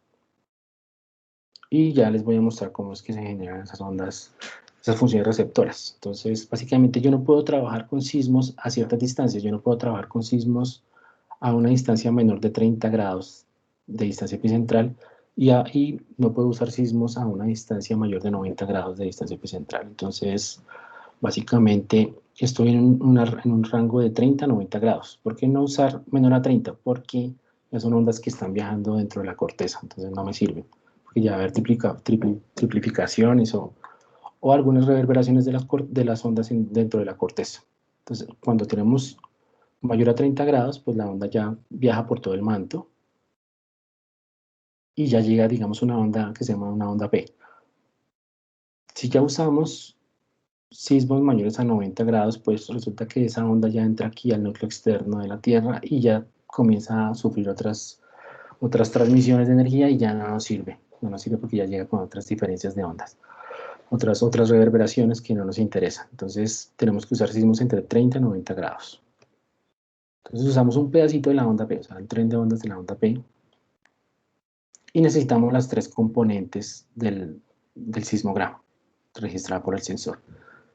y ya les voy a mostrar cómo es que se generan esas ondas, esas funciones receptoras. Entonces, básicamente yo no puedo trabajar con sismos a ciertas distancias, yo no puedo trabajar con sismos a una distancia menor de 30 grados de distancia epicentral y no puedo usar sismos a una distancia mayor de 90 grados de distancia epicentral. Entonces, básicamente estoy en un rango de 30 a 90 grados. ¿Por qué no usar menor a 30? Porque ya son ondas que están viajando dentro de la corteza, entonces no me sirven. Porque ya va a haber triplificaciones o algunas reverberaciones de las ondas dentro de la corteza. Entonces, cuando tenemos mayor a 30 grados, pues la onda ya viaja por todo el manto y ya llega, digamos, una onda que se llama una onda P. Si ya usamos sismos mayores a 90 grados, pues resulta que esa onda ya entra aquí al núcleo externo de la Tierra y ya comienza a sufrir otras transmisiones de energía y ya no nos sirve. No nos sirve porque ya llega con otras diferencias de ondas, otras reverberaciones que no nos interesan. Entonces tenemos que usar sismos entre 30 y 90 grados. Entonces usamos un pedacito de la onda P, o sea, el tren de ondas de la onda P, y necesitamos las tres componentes del sismograma registrada por el sensor.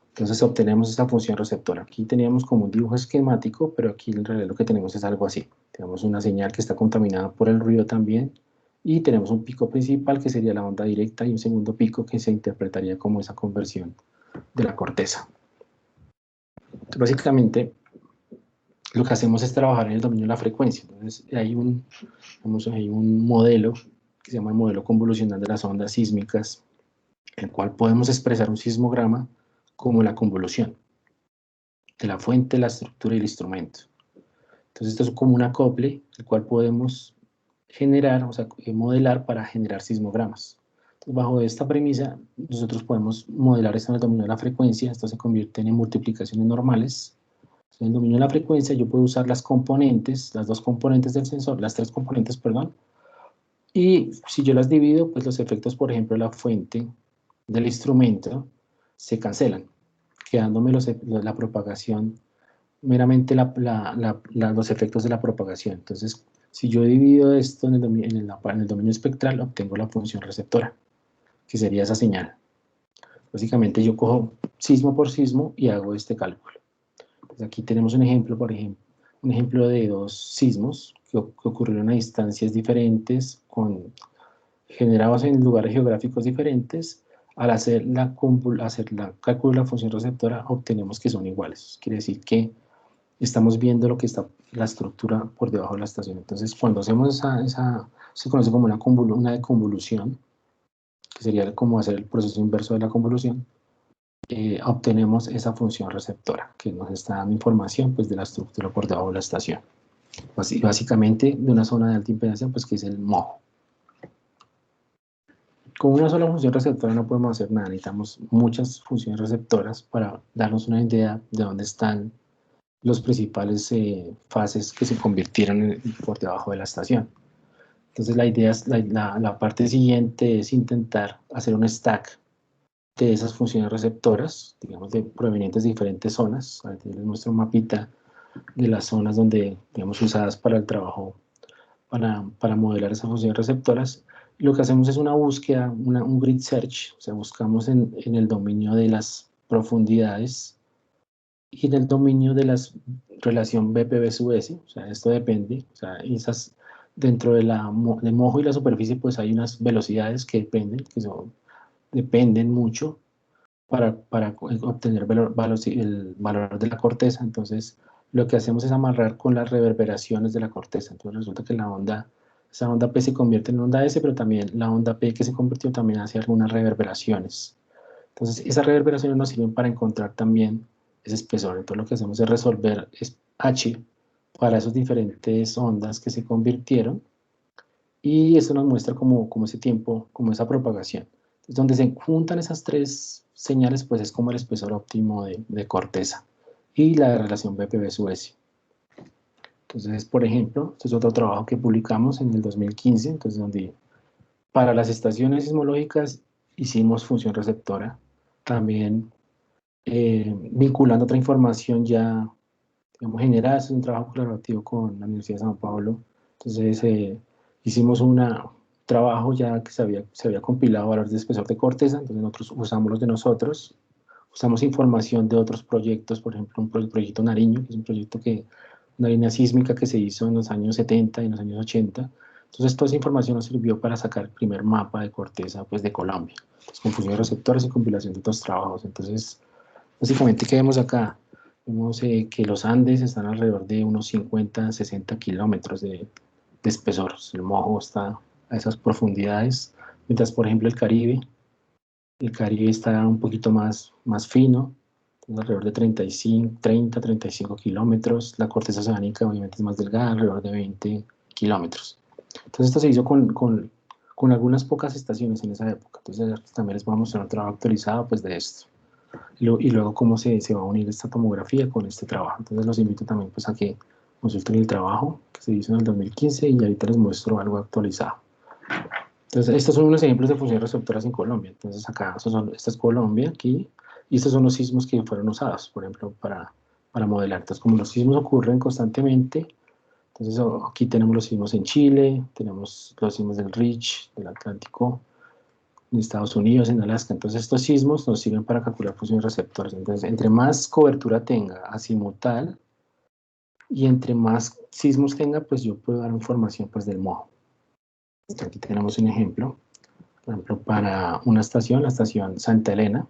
Entonces obtenemos esta función receptora. Aquí teníamos como un dibujo esquemático, pero aquí en realidad lo que tenemos es algo así. Tenemos una señal que está contaminada por el ruido también, y tenemos un pico principal que sería la onda directa y un segundo pico que se interpretaría como esa conversión de la corteza. Entonces, básicamente lo que hacemos es trabajar en el dominio de la frecuencia. Entonces hay un modelo que se llama el modelo convolucional de las ondas sísmicas, el cual podemos expresar un sismograma como la convolución de la fuente, la estructura y el instrumento. Entonces esto es como un acople, el cual podemos generar, o sea, modelar para generar sismogramas. Entonces, bajo esta premisa, nosotros podemos modelar esto en el dominio de la frecuencia. Esto se convierte en multiplicaciones normales. En el dominio de la frecuencia yo puedo usar las componentes, las dos componentes del sensor, las tres componentes, perdón, y si yo las divido, pues los efectos, por ejemplo, de la fuente del instrumento se cancelan, quedándome la propagación, meramente los efectos de la propagación. Entonces, si yo divido esto en el dominio espectral, obtengo la función receptora, que sería esa señal. Básicamente yo cojo sismo por sismo y hago este cálculo. Pues aquí tenemos un ejemplo de dos sismos que ocurrieron a distancias diferentes, generados en lugares geográficos diferentes. Al hacer cálculo de la función receptora, obtenemos que son iguales. Quiere decir que estamos viendo lo que está la estructura por debajo de la estación. Entonces, cuando hacemos se conoce como una deconvolución, que sería como hacer el proceso inverso de la convolución. Obtenemos esa función receptora que nos está dando información, pues, de la estructura por debajo de la estación. Básicamente de una zona de alta impedancia, pues, que es el MOJ. Con una sola función receptora no podemos hacer nada, necesitamos muchas funciones receptoras para darnos una idea de dónde están los principales fases que se convirtieron por debajo de la estación. Entonces la idea es, la parte siguiente es intentar hacer un stack de esas funciones receptoras, digamos, provenientes de diferentes zonas. Aquí les muestro un mapita de las zonas donde, digamos, usadas para el trabajo, para modelar esas funciones receptoras. Lo que hacemos es una búsqueda, un grid search, o sea, buscamos en el dominio de las profundidades y en el dominio de la relación BPB sub S, o sea, esto depende, o sea, dentro del mojo y la superficie, pues hay unas velocidades que dependen mucho para obtener el valor de la corteza. Entonces, lo que hacemos es amarrar con las reverberaciones de la corteza. Entonces, resulta que esa onda P se convierte en onda S, pero también la onda P que se convirtió también hace algunas reverberaciones. Entonces, esas reverberaciones nos sirven para encontrar también ese espesor. Entonces, lo que hacemos es resolver H para esas diferentes ondas que se convirtieron, y eso nos muestra como ese tiempo, como esa propagación. Entonces, donde se juntan esas tres señales, pues es como el espesor óptimo de corteza y la relación BPB sub S. Entonces, por ejemplo, este es otro trabajo que publicamos en el 2015, entonces donde para las estaciones sismológicas hicimos función receptora, también vinculando otra información ya, digamos, generada. Es un trabajo colaborativo con la Universidad de San Paulo. Entonces, hicimos un trabajo ya que se había compilado valores de espesor de corteza, entonces nosotros usamos los de nosotros, usamos información de otros proyectos, por ejemplo, el proyecto Nariño, que es un proyecto una línea sísmica que se hizo en los años 70 y en los años 80. Entonces, toda esa información nos sirvió para sacar el primer mapa de corteza pues, de Colombia, pues, con fusión de receptores y compilación de otros trabajos. Entonces, básicamente, ¿qué vemos acá? Vemos que los Andes están alrededor de unos 50, 60 kilómetros de espesor. El Mojo está a esas profundidades, mientras, por ejemplo, el Caribe está un poquito más fino, alrededor de 35, 30, 35 kilómetros. La corteza oceánica obviamente es más delgada, alrededor de 20 kilómetros. Entonces esto se hizo con algunas pocas estaciones en esa época. Entonces también les voy a mostrar un trabajo actualizado pues, de esto. Y luego cómo se va a unir esta tomografía con este trabajo. Entonces los invito también pues, a que consulten el trabajo que se hizo en el 2015 y ahorita les muestro algo actualizado. Entonces, estos son unos ejemplos de funciones receptoras en Colombia. Entonces, acá, esta es Colombia, aquí, y estos son los sismos que fueron usados, por ejemplo, para modelar. Entonces, como los sismos ocurren constantemente, entonces aquí tenemos los sismos en Chile, tenemos los sismos del Ridge, del Atlántico, en Estados Unidos, en Alaska. Entonces, estos sismos nos sirven para calcular funciones receptoras. Entonces, entre más cobertura tenga azimutal y entre más sismos tenga, pues yo puedo dar información pues, del Mojo. Entonces, aquí tenemos un ejemplo. Por ejemplo, para una estación, la estación Santa Elena,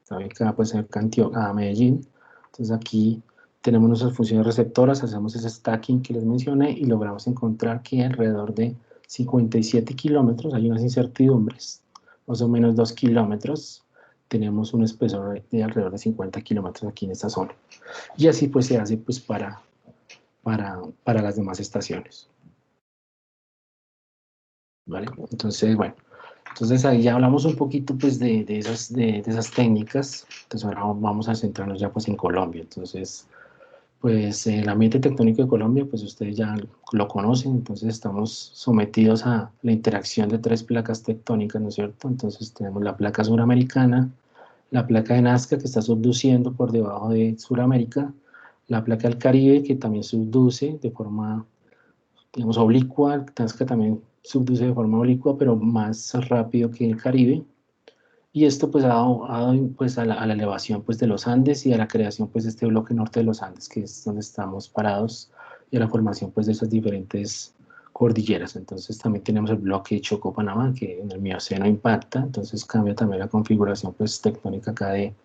ubicada pues cerca a Medellín. Entonces aquí tenemos nuestras funciones receptoras, hacemos ese stacking que les mencioné y logramos encontrar que alrededor de 57 kilómetros, hay unas incertidumbres, más o menos 2 kilómetros, tenemos un espesor de alrededor de 50 kilómetros aquí en esta zona. Y así pues se hace pues para las demás estaciones. ¿Vale? Entonces, bueno. Entonces ahí ya hablamos un poquito pues de esas técnicas. Entonces ahora vamos a centrarnos ya pues en Colombia. Entonces, pues el ambiente tectónico de Colombia, pues ustedes ya lo conocen. Entonces estamos sometidos a la interacción de tres placas tectónicas, ¿no es cierto? Entonces tenemos la placa suramericana, la placa de Nazca que está subduciendo por debajo de Suramérica, la placa del Caribe que también subduce de forma, digamos, oblicua. Nazca también subduce de forma oblicua, pero más rápido que el Caribe. Y esto pues ha dado pues, a la elevación pues, de los Andes y a la creación pues, de este bloque norte de los Andes, que es donde estamos parados, y a la formación pues, de esas diferentes cordilleras. Entonces también tenemos el bloque Chocó-Panamá, que en el Mioceno impacta, entonces cambia también la configuración pues, tectónica acá de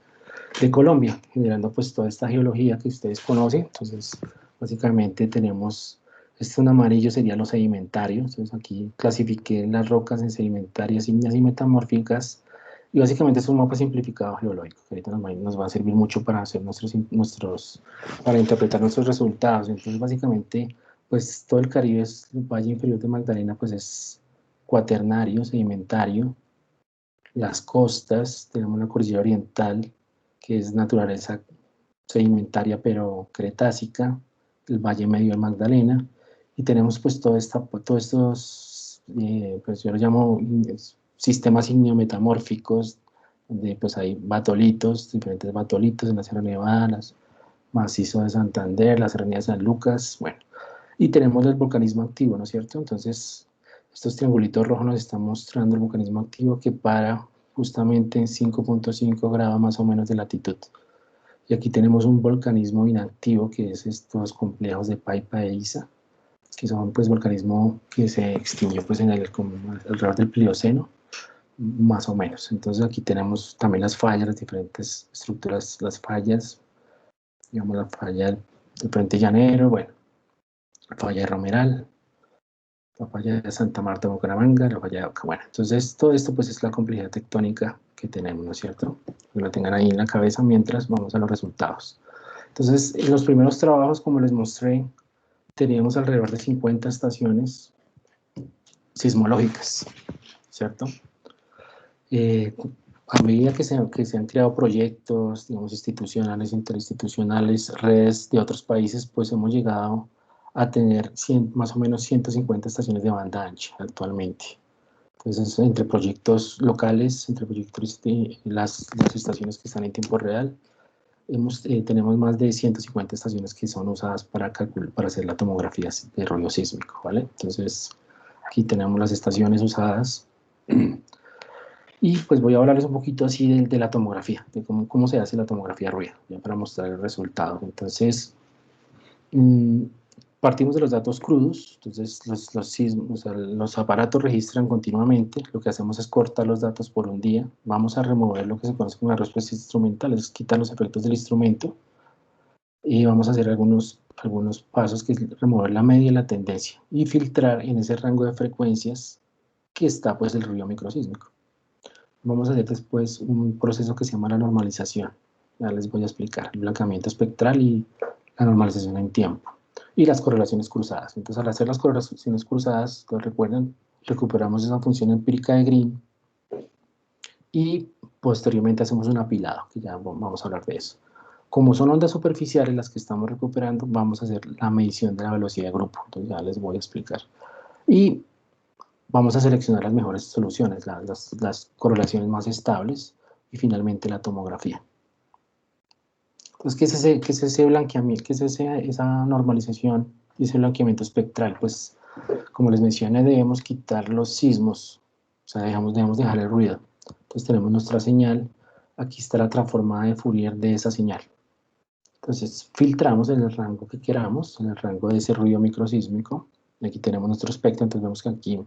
Colombia, generando pues toda esta geología que ustedes conocen. Entonces básicamente tenemos, esto en amarillo sería lo sedimentario. Entonces aquí clasifiqué las rocas en sedimentarias, ígneas y metamórficas, y básicamente es un mapa simplificado geológico que ahorita nos va a servir mucho para hacer para interpretar nuestros resultados. Entonces básicamente pues todo el Caribe, es el Valle Inferior de Magdalena, pues es cuaternario, sedimentario. Las costas, tenemos la cordillera oriental, que es naturaleza sedimentaria pero cretácica, el Valle Medio del Magdalena, y tenemos pues todos estos, pues yo lo llamo sistemas igneometamórficos, donde pues hay batolitos, diferentes batolitos en la Sierra Nevada, las macizo de Santander, la Serranía de San Lucas, bueno, y tenemos el volcanismo activo, ¿no es cierto? Entonces, estos triangulitos rojos nos están mostrando el volcanismo activo que para justamente en 5.5 grados más o menos de latitud. Y aquí tenemos un volcanismo inactivo, que es estos complejos de Paipa e Isa, que son pues volcanismo que se extinguió pues alrededor del Plioceno, más o menos. Entonces aquí tenemos también las fallas, las diferentes estructuras, las fallas, digamos la falla del Frente Llanero, bueno, la falla de Romeral, la falla de Santa Marta de Bucaramanga, la falla de Oca. Bueno, entonces todo esto pues es la complejidad tectónica que tenemos, ¿no es cierto? Que lo tengan ahí en la cabeza mientras vamos a los resultados. Entonces, en los primeros trabajos, como les mostré, teníamos alrededor de 50 estaciones sismológicas, ¿cierto? A medida que se han creado proyectos, digamos, institucionales, interinstitucionales, redes de otros países, pues hemos llegado a tener más o menos 150 estaciones de banda ancha actualmente. Entonces, entre proyectos locales, entre proyectos de las estaciones que están en tiempo real, tenemos más de 150 estaciones que son usadas para hacer la tomografía de ruido sísmico, ¿vale? Entonces, Aquí tenemos las estaciones usadas. Y pues voy a hablarles un poquito así de la tomografía, de cómo se hace la tomografía de ruido, ya para mostrar el resultado. Entonces, partimos de los datos crudos. Entonces o sea, los aparatos registran continuamente. Lo que hacemos es cortar los datos por un día. Vamos a remover lo que se conoce como la respuesta instrumental, es quitar los efectos del instrumento. Y vamos a hacer algunos pasos, que es remover la media y la tendencia, y filtrar en ese rango de frecuencias que está pues el ruido microsísmico. Vamos a hacer después un proceso que se llama la normalización. Ya les voy a explicar el blanqueamiento espectral y la normalización en tiempo. Y las correlaciones cruzadas. Entonces, al hacer las correlaciones cruzadas, recuerden, recuperamos esa función empírica de Green y posteriormente hacemos un apilado, que ya vamos a hablar de eso. Como son ondas superficiales las que estamos recuperando, vamos a hacer la medición de la velocidad de grupo. Entonces, ya les voy a explicar. Y vamos a seleccionar las mejores soluciones, las correlaciones más estables y finalmente la tomografía. Entonces, ¿qué es ese blanqueamiento? ¿Qué es esa normalización y ese blanqueamiento espectral? Pues, como les mencioné, debemos quitar los sismos, o sea, debemos dejar el ruido. Entonces, tenemos nuestra señal, aquí está la transformada de Fourier de esa señal. Entonces, filtramos en el rango que queramos, en el rango de ese ruido microsísmico. Aquí tenemos nuestro espectro, entonces vemos que aquí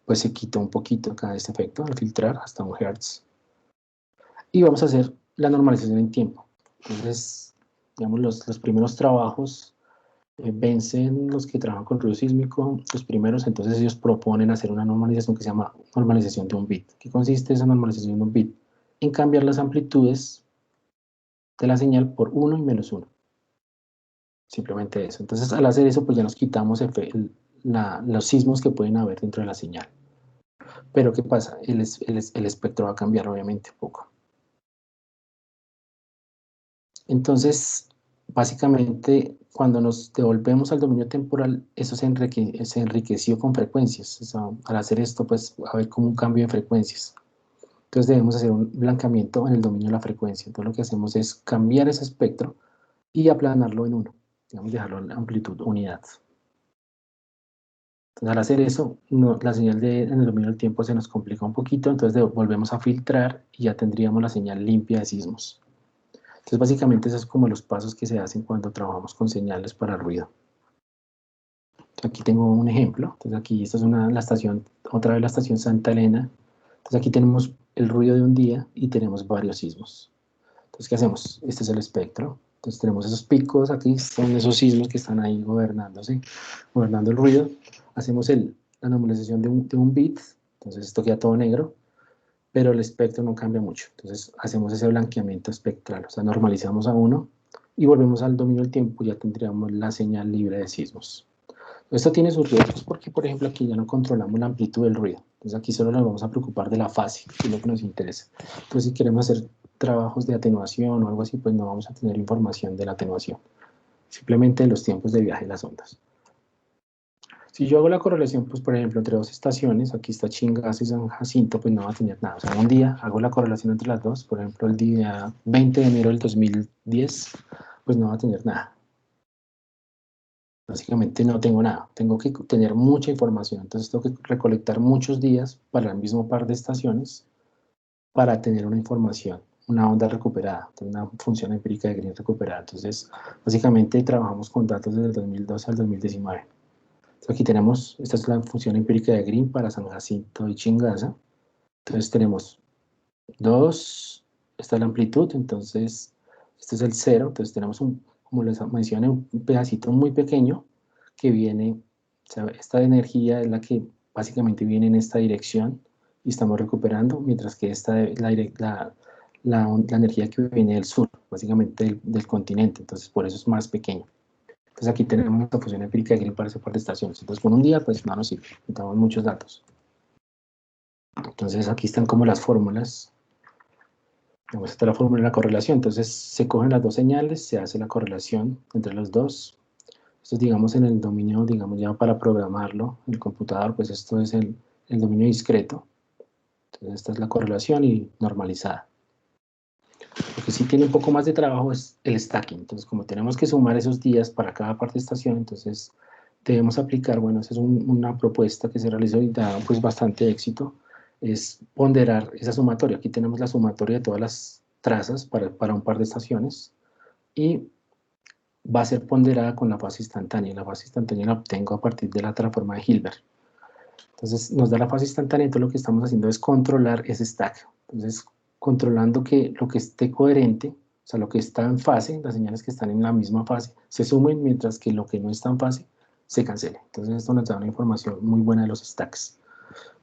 pues se quita un poquito acá este efecto al filtrar hasta 1 Hz. Y vamos a hacer la normalización en tiempo. Entonces, digamos, los primeros trabajos vencen los que trabajan con ruido sísmico, los primeros, entonces ellos proponen hacer una normalización que se llama normalización de un bit. ¿Qué consiste esa normalización de un bit? En cambiar las amplitudes de la señal por 1 y -1. Simplemente eso. Entonces, al hacer eso, pues ya nos quitamos los sismos que pueden haber dentro de la señal. Pero, ¿qué pasa? El espectro va a cambiar, obviamente, un poco. Entonces, básicamente, cuando nos devolvemos al dominio temporal, eso se enriqueció con frecuencias. O sea, al hacer esto, pues, va a haber como un cambio de frecuencias. Entonces, debemos hacer un blanqueamiento en el dominio de la frecuencia. Entonces, lo que hacemos es cambiar ese espectro y aplanarlo en 1. Digamos, dejarlo en amplitud unidad. Entonces, al hacer eso, la señal en el dominio del tiempo se nos complica un poquito, entonces volvemos a filtrar y ya tendríamos la señal limpia de sismos. Entonces, básicamente, esos son como los pasos que se hacen cuando trabajamos con señales para ruido. Aquí tengo un ejemplo. Entonces, aquí esta es la estación, otra vez la estación Santa Elena. Entonces, aquí tenemos el ruido de un día y tenemos varios sismos. Entonces, ¿qué hacemos? Este es el espectro. Entonces, tenemos esos picos, aquí son esos sismos que están ahí gobernando el ruido. Hacemos la normalización de un bit, entonces esto queda todo negro, pero el espectro no cambia mucho. Entonces hacemos ese blanqueamiento espectral, o sea, normalizamos a 1 y volvemos al dominio del tiempo, ya tendríamos la señal libre de sismos. Esto tiene sus riesgos porque, por ejemplo, aquí ya no controlamos la amplitud del ruido. Entonces aquí solo nos vamos a preocupar de la fase, que es lo que nos interesa. Entonces, si queremos hacer trabajos de atenuación o algo así, pues no vamos a tener información de la atenuación. Simplemente los tiempos de viaje de las ondas. Si yo hago la correlación, pues por ejemplo, entre dos estaciones, aquí está Chingaza y San Jacinto, pues no va a tener nada. O sea, un día hago la correlación entre las dos, por ejemplo, el día 20 de enero del 2010, pues no va a tener nada. Básicamente no tengo nada. Tengo que tener mucha información. Entonces tengo que recolectar muchos días para el mismo par de estaciones para tener una información, una onda recuperada, una función empírica de Green recuperada. Entonces, básicamente trabajamos con datos desde el 2012 al 2019. Aquí tenemos, esta es la función empírica de Green para San Jacinto y Chingaza. Entonces tenemos 2, esta es la amplitud, entonces este es el 0, entonces tenemos como les mencioné, un pedacito muy pequeño que viene, o sea, esta energía es la que básicamente viene en esta dirección y estamos recuperando, mientras que esta es la energía que viene del sur, básicamente del continente, entonces por eso es más pequeño. Entonces aquí tenemos la función empírica de Green para ese par de estaciones. Entonces con un día pues no nos sirve, necesitamos muchos datos. Entonces aquí están como las fórmulas. Esta es la fórmula de la correlación. Entonces se cogen las dos señales, se hace la correlación entre los dos. Esto digamos en el dominio, digamos ya para programarlo en el computador, pues esto es el dominio discreto. Entonces esta es la correlación y normalizada. Lo que sí tiene un poco más de trabajo es el stacking. Entonces como tenemos que sumar esos días para cada parte de estación, entonces debemos aplicar, bueno, esa es una propuesta que se realizó y da pues bastante éxito, es ponderar esa sumatoria. Aquí tenemos la sumatoria de todas las trazas para un par de estaciones y va a ser ponderada con la fase instantánea. La fase instantánea la obtengo a partir de la transforma de Hilbert. Entonces nos da la fase instantánea, entonces lo que estamos haciendo es controlar ese stack. Entonces, controlando que lo que esté coherente, o sea, lo que está en fase, las señales que están en la misma fase, se sumen, mientras que lo que no está en fase se cancele. Entonces esto nos da una información muy buena de los stacks.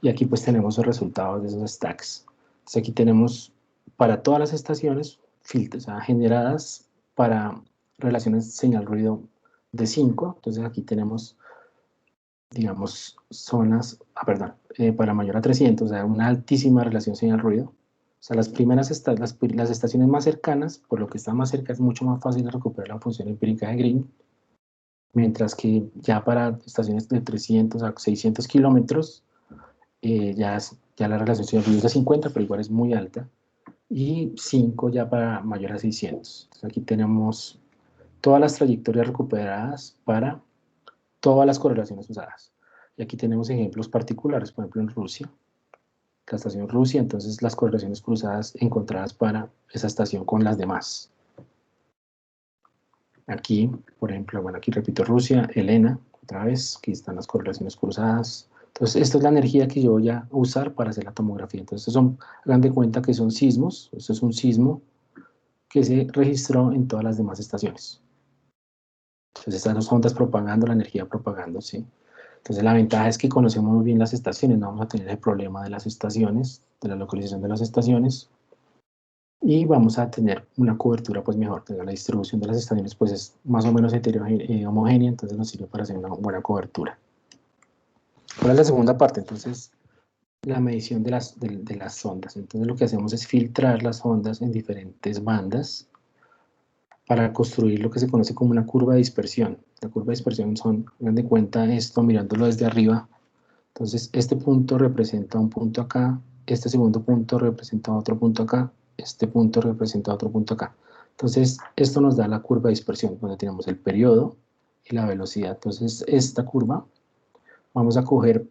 Y aquí pues tenemos los resultados de esos stacks. Entonces aquí tenemos para todas las estaciones filtros, o sea, generadas para relaciones señal-ruido de 5. Entonces aquí tenemos, digamos, zonas, para mayor a 300, o sea, una altísima relación señal-ruido. O sea, las primeras las estaciones más cercanas, por lo que está más cerca, es mucho más fácil de recuperar la función empírica de Green, mientras que ya para estaciones de 300 a 600 kilómetros, ya la relación señal-ruido es de 50, pero igual es muy alta, y 5 ya para mayor a 600. Entonces aquí tenemos todas las trayectorias recuperadas para todas las correlaciones usadas. Y aquí tenemos ejemplos particulares, por ejemplo en Rusia, la estación Rusia, entonces las correlaciones cruzadas encontradas para esa estación con las demás. Aquí, por ejemplo, bueno, aquí repito Rusia, Helena, otra vez, aquí están las correlaciones cruzadas. Entonces, esta es la energía que yo voy a usar para hacer la tomografía. Entonces, hagan de cuenta que son sismos, esto es un sismo que se registró en todas las demás estaciones. Entonces, estas dos ondas propagando, la energía propagando, ¿sí? Entonces, la ventaja es que conocemos muy bien las estaciones, no vamos a tener el problema de las estaciones, de la localización de las estaciones, y vamos a tener una cobertura pues mejor. La distribución de las estaciones pues es más o menos homogénea, entonces nos sirve para hacer una buena cobertura. Ahora la segunda parte, entonces, la medición de las ondas. Entonces lo que hacemos es filtrar las ondas en diferentes bandas para construir lo que se conoce como una curva de dispersión. La curva de dispersión hagan de cuenta esto mirándolo desde arriba. Entonces este punto representa un punto acá, este segundo punto representa otro punto acá, este punto representa otro punto acá. Entonces esto nos da la curva de dispersión, donde tenemos el periodo y la velocidad. Entonces esta curva vamos a coger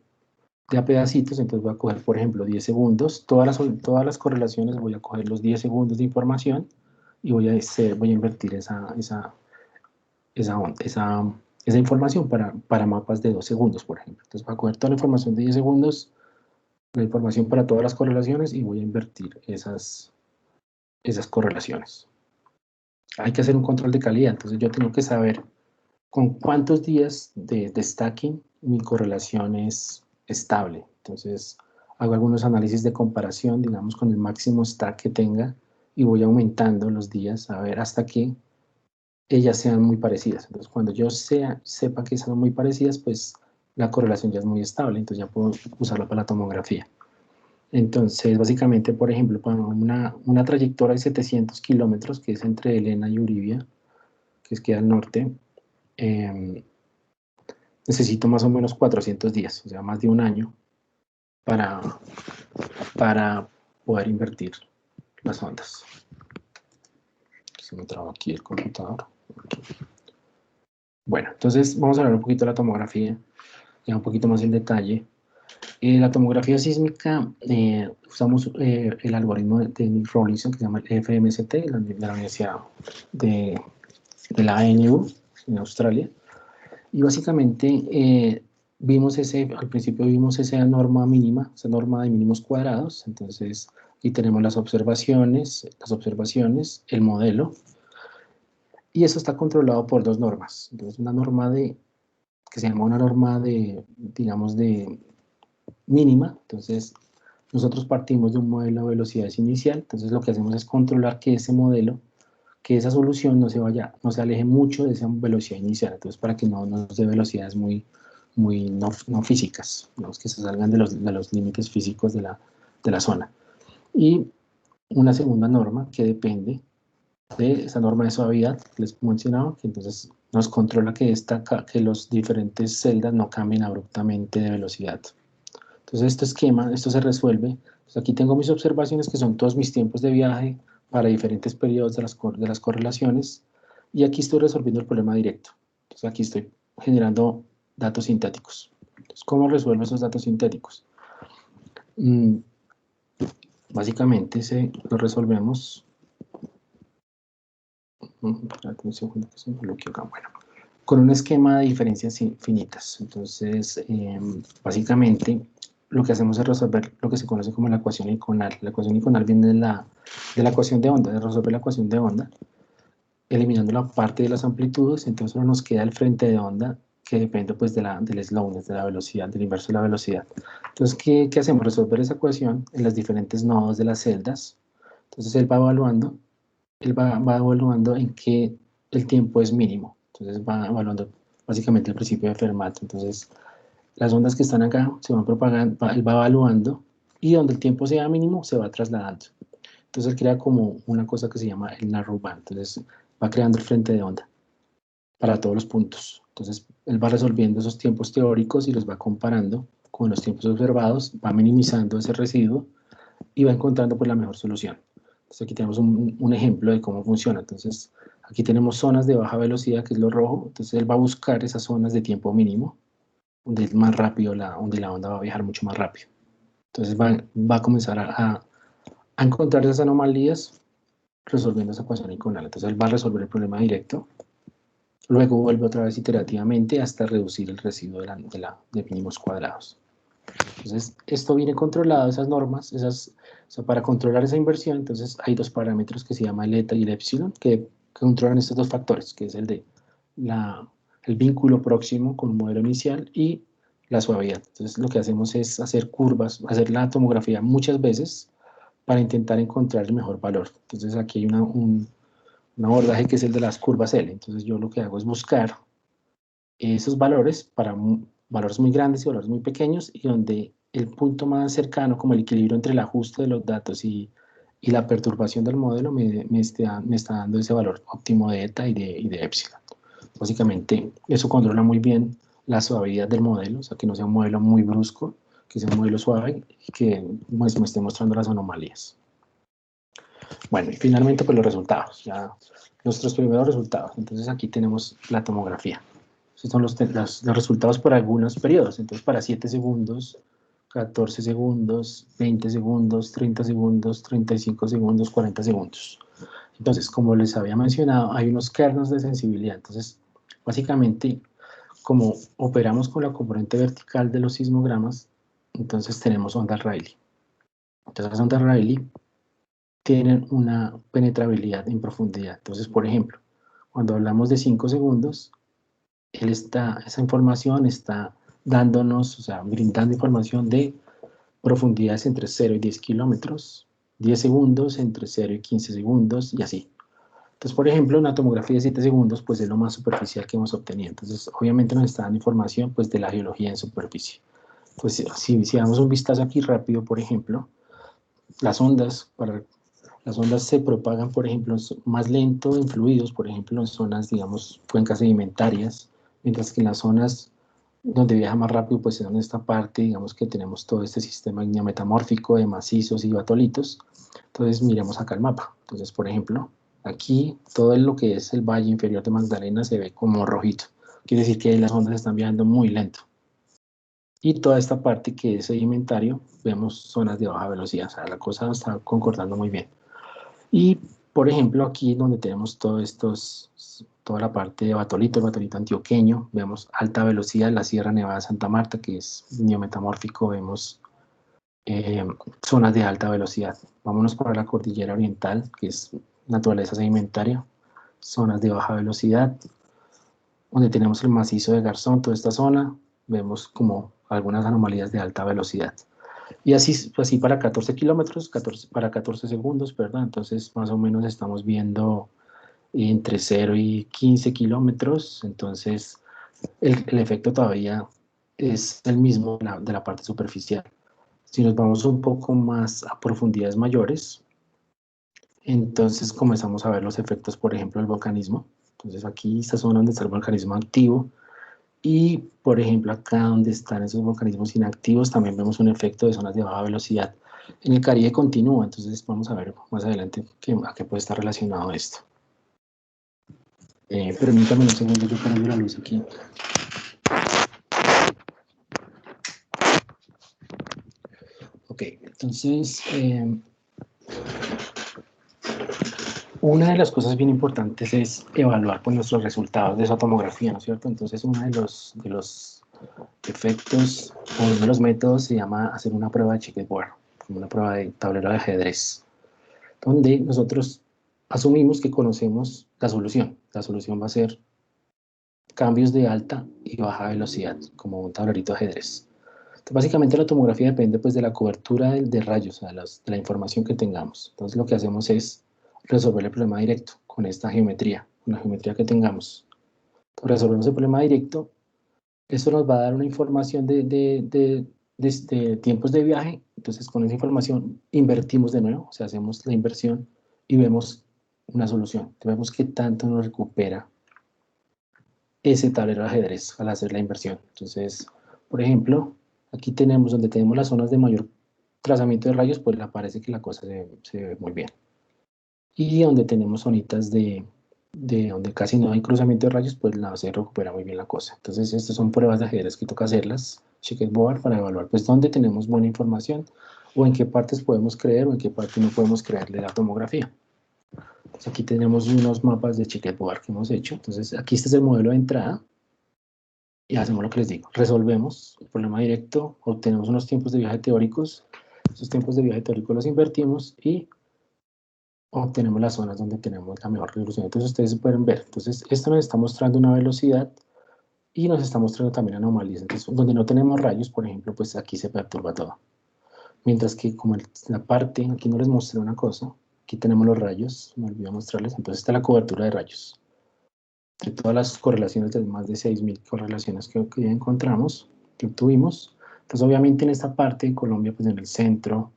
de a pedacitos, entonces voy a coger por ejemplo 10 segundos, todas las correlaciones voy a coger los 10 segundos de información y voy a invertir esa información para mapas de 2 segundos, por ejemplo. Entonces voy a coger toda la información de 10 segundos, la información para todas las correlaciones y voy a invertir esas correlaciones. Hay que hacer un control de calidad, entonces yo tengo que saber con cuántos días de stacking mi correlación es estable. Entonces hago algunos análisis de comparación, digamos, con el máximo stack que tenga y voy aumentando los días a ver hasta que ellas sean muy parecidas. Entonces, cuando yo sepa que son muy parecidas, pues la correlación ya es muy estable, entonces ya puedo usarla para la tomografía. Entonces, básicamente, por ejemplo, para una trayectoria de 700 kilómetros, que es entre Helena y Uribia, que queda al norte, necesito más o menos 400 días, o sea, más de un año, para poder invertir las ondas. Se me traba aquí el computador. Bueno, entonces vamos a hablar un poquito de la tomografía, ya un poquito más en detalle. La tomografía sísmica, usamos el algoritmo de Nick Rawlinson, que se llama el FMST, de la Universidad de la ANU en Australia. Y básicamente al principio vimos esa norma mínima, esa norma de mínimos cuadrados. Entonces, aquí tenemos las observaciones, el modelo. Y eso está controlado por dos normas. Entonces, una norma que se llama una norma digamos, de mínima. Entonces, nosotros partimos de un modelo de velocidades inicial. Entonces, lo que hacemos es controlar que ese modelo, que esa solución no se aleje mucho de esa velocidad inicial. Entonces, para que no nos dé velocidades muy no físicas, digamos, que se salgan de los límites físicos de la zona. Y una segunda norma que depende de esa norma de suavidad que les mencionaba, que entonces nos controla que los diferentes celdas no cambien abruptamente de velocidad. Entonces esto se resuelve. Entonces, aquí tengo mis observaciones, que son todos mis tiempos de viaje para diferentes periodos de las correlaciones, y aquí estoy resolviendo el problema directo. Entonces aquí estoy generando datos sintéticos. Entonces, ¿cómo resuelve esos datos sintéticos? Básicamente lo resolvemos. Espérate un segundo que se me bloqueó acá. Bueno, con un esquema de diferencias finitas. Entonces, básicamente, lo que hacemos es resolver lo que se conoce como la ecuación iconal. La ecuación iconal viene de la ecuación de onda, de resolver la ecuación de onda, eliminando la parte de las amplitudes. Entonces solo nos queda el frente de onda, que depende pues del slowness, de la velocidad, del inverso de la velocidad. Entonces, ¿qué hacemos? Resolver esa ecuación en las diferentes nodos de las celdas. Entonces él va evaluando en que el tiempo es mínimo. Entonces va evaluando básicamente el principio de Fermat. Entonces las ondas que están acá se van propagando, él va evaluando, y donde el tiempo sea mínimo se va trasladando. Entonces él crea como una cosa que se llama el narrow band. Entonces va creando el frente de onda para todos los puntos. Entonces él va resolviendo esos tiempos teóricos y los va comparando con los tiempos observados, va minimizando ese residuo y va encontrando pues la mejor solución. Entonces aquí tenemos un ejemplo de cómo funciona. Entonces aquí tenemos zonas de baja velocidad, que es lo rojo. Entonces él va a buscar esas zonas de tiempo mínimo, donde es más rápido, donde la onda va a viajar mucho más rápido. Entonces va a comenzar a encontrar esas anomalías resolviendo esa ecuación iconal. Entonces él va a resolver el problema directo, luego vuelve otra vez iterativamente hasta reducir el residuo de mínimos cuadrados. Entonces esto viene controlado, esas normas, o sea, para controlar esa inversión. Entonces hay dos parámetros que se llama el eta y el epsilon, que controlan estos dos factores, que es el de el vínculo próximo con un modelo inicial y la suavidad. Entonces lo que hacemos es hacer curvas, hacer la tomografía muchas veces para intentar encontrar el mejor valor. Entonces aquí hay un abordaje que es el de las curvas L. Entonces yo lo que hago es buscar esos valores para valores muy grandes y valores muy pequeños, y donde el punto más cercano, como el equilibrio entre el ajuste de los datos y la perturbación del modelo, me está dando ese valor óptimo de eta y de epsilon. Básicamente eso controla muy bien la suavidad del modelo, o sea, que no sea un modelo muy brusco, que sea un modelo suave y que pues, me esté mostrando las anomalías. Bueno, y finalmente pues los resultados, ya nuestros primeros resultados. Entonces aquí tenemos la tomografía. Estos son los resultados por algunos periodos. Entonces para 7 segundos, 14 segundos, 20 segundos, 30 segundos, 35 segundos, 40 segundos. Entonces, como les había mencionado, hay unos kernels de sensibilidad. Entonces, básicamente, como operamos con la componente vertical de los sismogramas, entonces tenemos ondas Rayleigh. Entonces las ondas Rayleigh tienen una penetrabilidad en profundidad. Entonces, por ejemplo, cuando hablamos de 5 segundos, esa información está dándonos, o sea, brindando información de profundidades entre 0 y 10 kilómetros, 10 segundos entre 0 y 15 segundos, y así. Entonces, por ejemplo, una tomografía de 7 segundos, pues es lo más superficial que hemos obtenido. Entonces, obviamente nos está dando información, pues, de la geología en superficie. Entonces, si damos un vistazo aquí rápido, por ejemplo, las ondas se propagan, por ejemplo, más lento en fluidos, por ejemplo, en zonas, digamos, cuencas sedimentarias, mientras que en las zonas donde viaja más rápido, pues en esta parte, digamos que tenemos todo este sistema metamórfico de macizos y batolitos. Entonces, miremos acá el mapa. Entonces, por ejemplo, aquí todo lo que es el valle inferior de Magdalena se ve como rojito. Quiere decir que las ondas están viajando muy lento. Y toda esta parte que es sedimentario, vemos zonas de baja velocidad. O sea, la cosa está concordando muy bien. Y, por ejemplo, aquí donde tenemos toda la parte de Batolito, el Batolito antioqueño, vemos alta velocidad en la Sierra Nevada de Santa Marta, que es neometamórfico, vemos zonas de alta velocidad. Vámonos para la Cordillera Oriental, que es naturaleza sedimentaria, zonas de baja velocidad, donde tenemos el macizo de Garzón, toda esta zona, vemos como algunas anomalías de alta velocidad. Y así para 14 kilómetros, para 14 segundos, perdón. Entonces, más o menos estamos viendo entre 0 y 15 kilómetros. Entonces, el efecto todavía es el mismo de la parte superficial. Si nos vamos un poco más a profundidades mayores, entonces comenzamos a ver los efectos, por ejemplo, del volcanismo. Entonces, aquí esta zona donde está el volcanismo activo. Y, por ejemplo, acá donde están esos volcanismos inactivos, también vemos un efecto de zonas de baja velocidad. En el Caribe continúa, entonces vamos a ver más adelante a qué puede estar relacionado esto. Permítame un segundo, yo prendo la luz aquí. Entonces, una de las cosas bien importantes es evaluar pues, nuestros resultados de esa tomografía, ¿no es cierto? Entonces, uno de los efectos o uno de los métodos se llama hacer una prueba de checkerboard, como una prueba de tablero de ajedrez, donde nosotros asumimos que conocemos la solución. La solución va a ser cambios de alta y baja velocidad, como un tablerito de ajedrez. Entonces, básicamente la tomografía depende pues, de la cobertura de rayos, de la información que tengamos. Entonces lo que hacemos es resolver el problema directo con esta geometría, con la geometría que tengamos. Entonces, resolvemos el problema directo. Esto nos va a dar una información de tiempos de viaje. Entonces con esa información invertimos de nuevo, o sea, hacemos la inversión y vemos una solución. Entonces, vemos qué tanto nos recupera ese tablero de ajedrez al hacer la inversión. Entonces, por ejemplo, aquí tenemos donde tenemos las zonas de mayor trazamiento de rayos, pues parece que la cosa se ve muy bien. Y donde tenemos zonitas de donde casi no hay cruzamiento de rayos, pues se recupera muy bien la cosa. Entonces, estas son pruebas de ajedrez que toca hacerlas, checkerboard, para evaluar pues dónde tenemos buena información o en qué partes podemos creer o en qué parte no podemos creerle la tomografía. Entonces, aquí tenemos unos mapas de checkerboard que hemos hecho. Entonces, aquí este es el modelo de entrada. Y hacemos lo que les digo, resolvemos el problema directo, obtenemos unos tiempos de viaje teóricos, esos tiempos de viaje teóricos los invertimos y obtenemos las zonas donde tenemos la mejor resolución. Entonces ustedes pueden ver, entonces esto nos está mostrando una velocidad y nos está mostrando también anomalías. Entonces donde no tenemos rayos, por ejemplo, pues aquí se perturba todo. Mientras que como la parte, aquí no les mostré una cosa, aquí tenemos los rayos, me olvidé mostrarles, entonces está la cobertura de rayos. De todas las correlaciones, de más de 6.000 correlaciones que encontramos, que obtuvimos. Entonces, obviamente, en esta parte de Colombia, pues en el centro,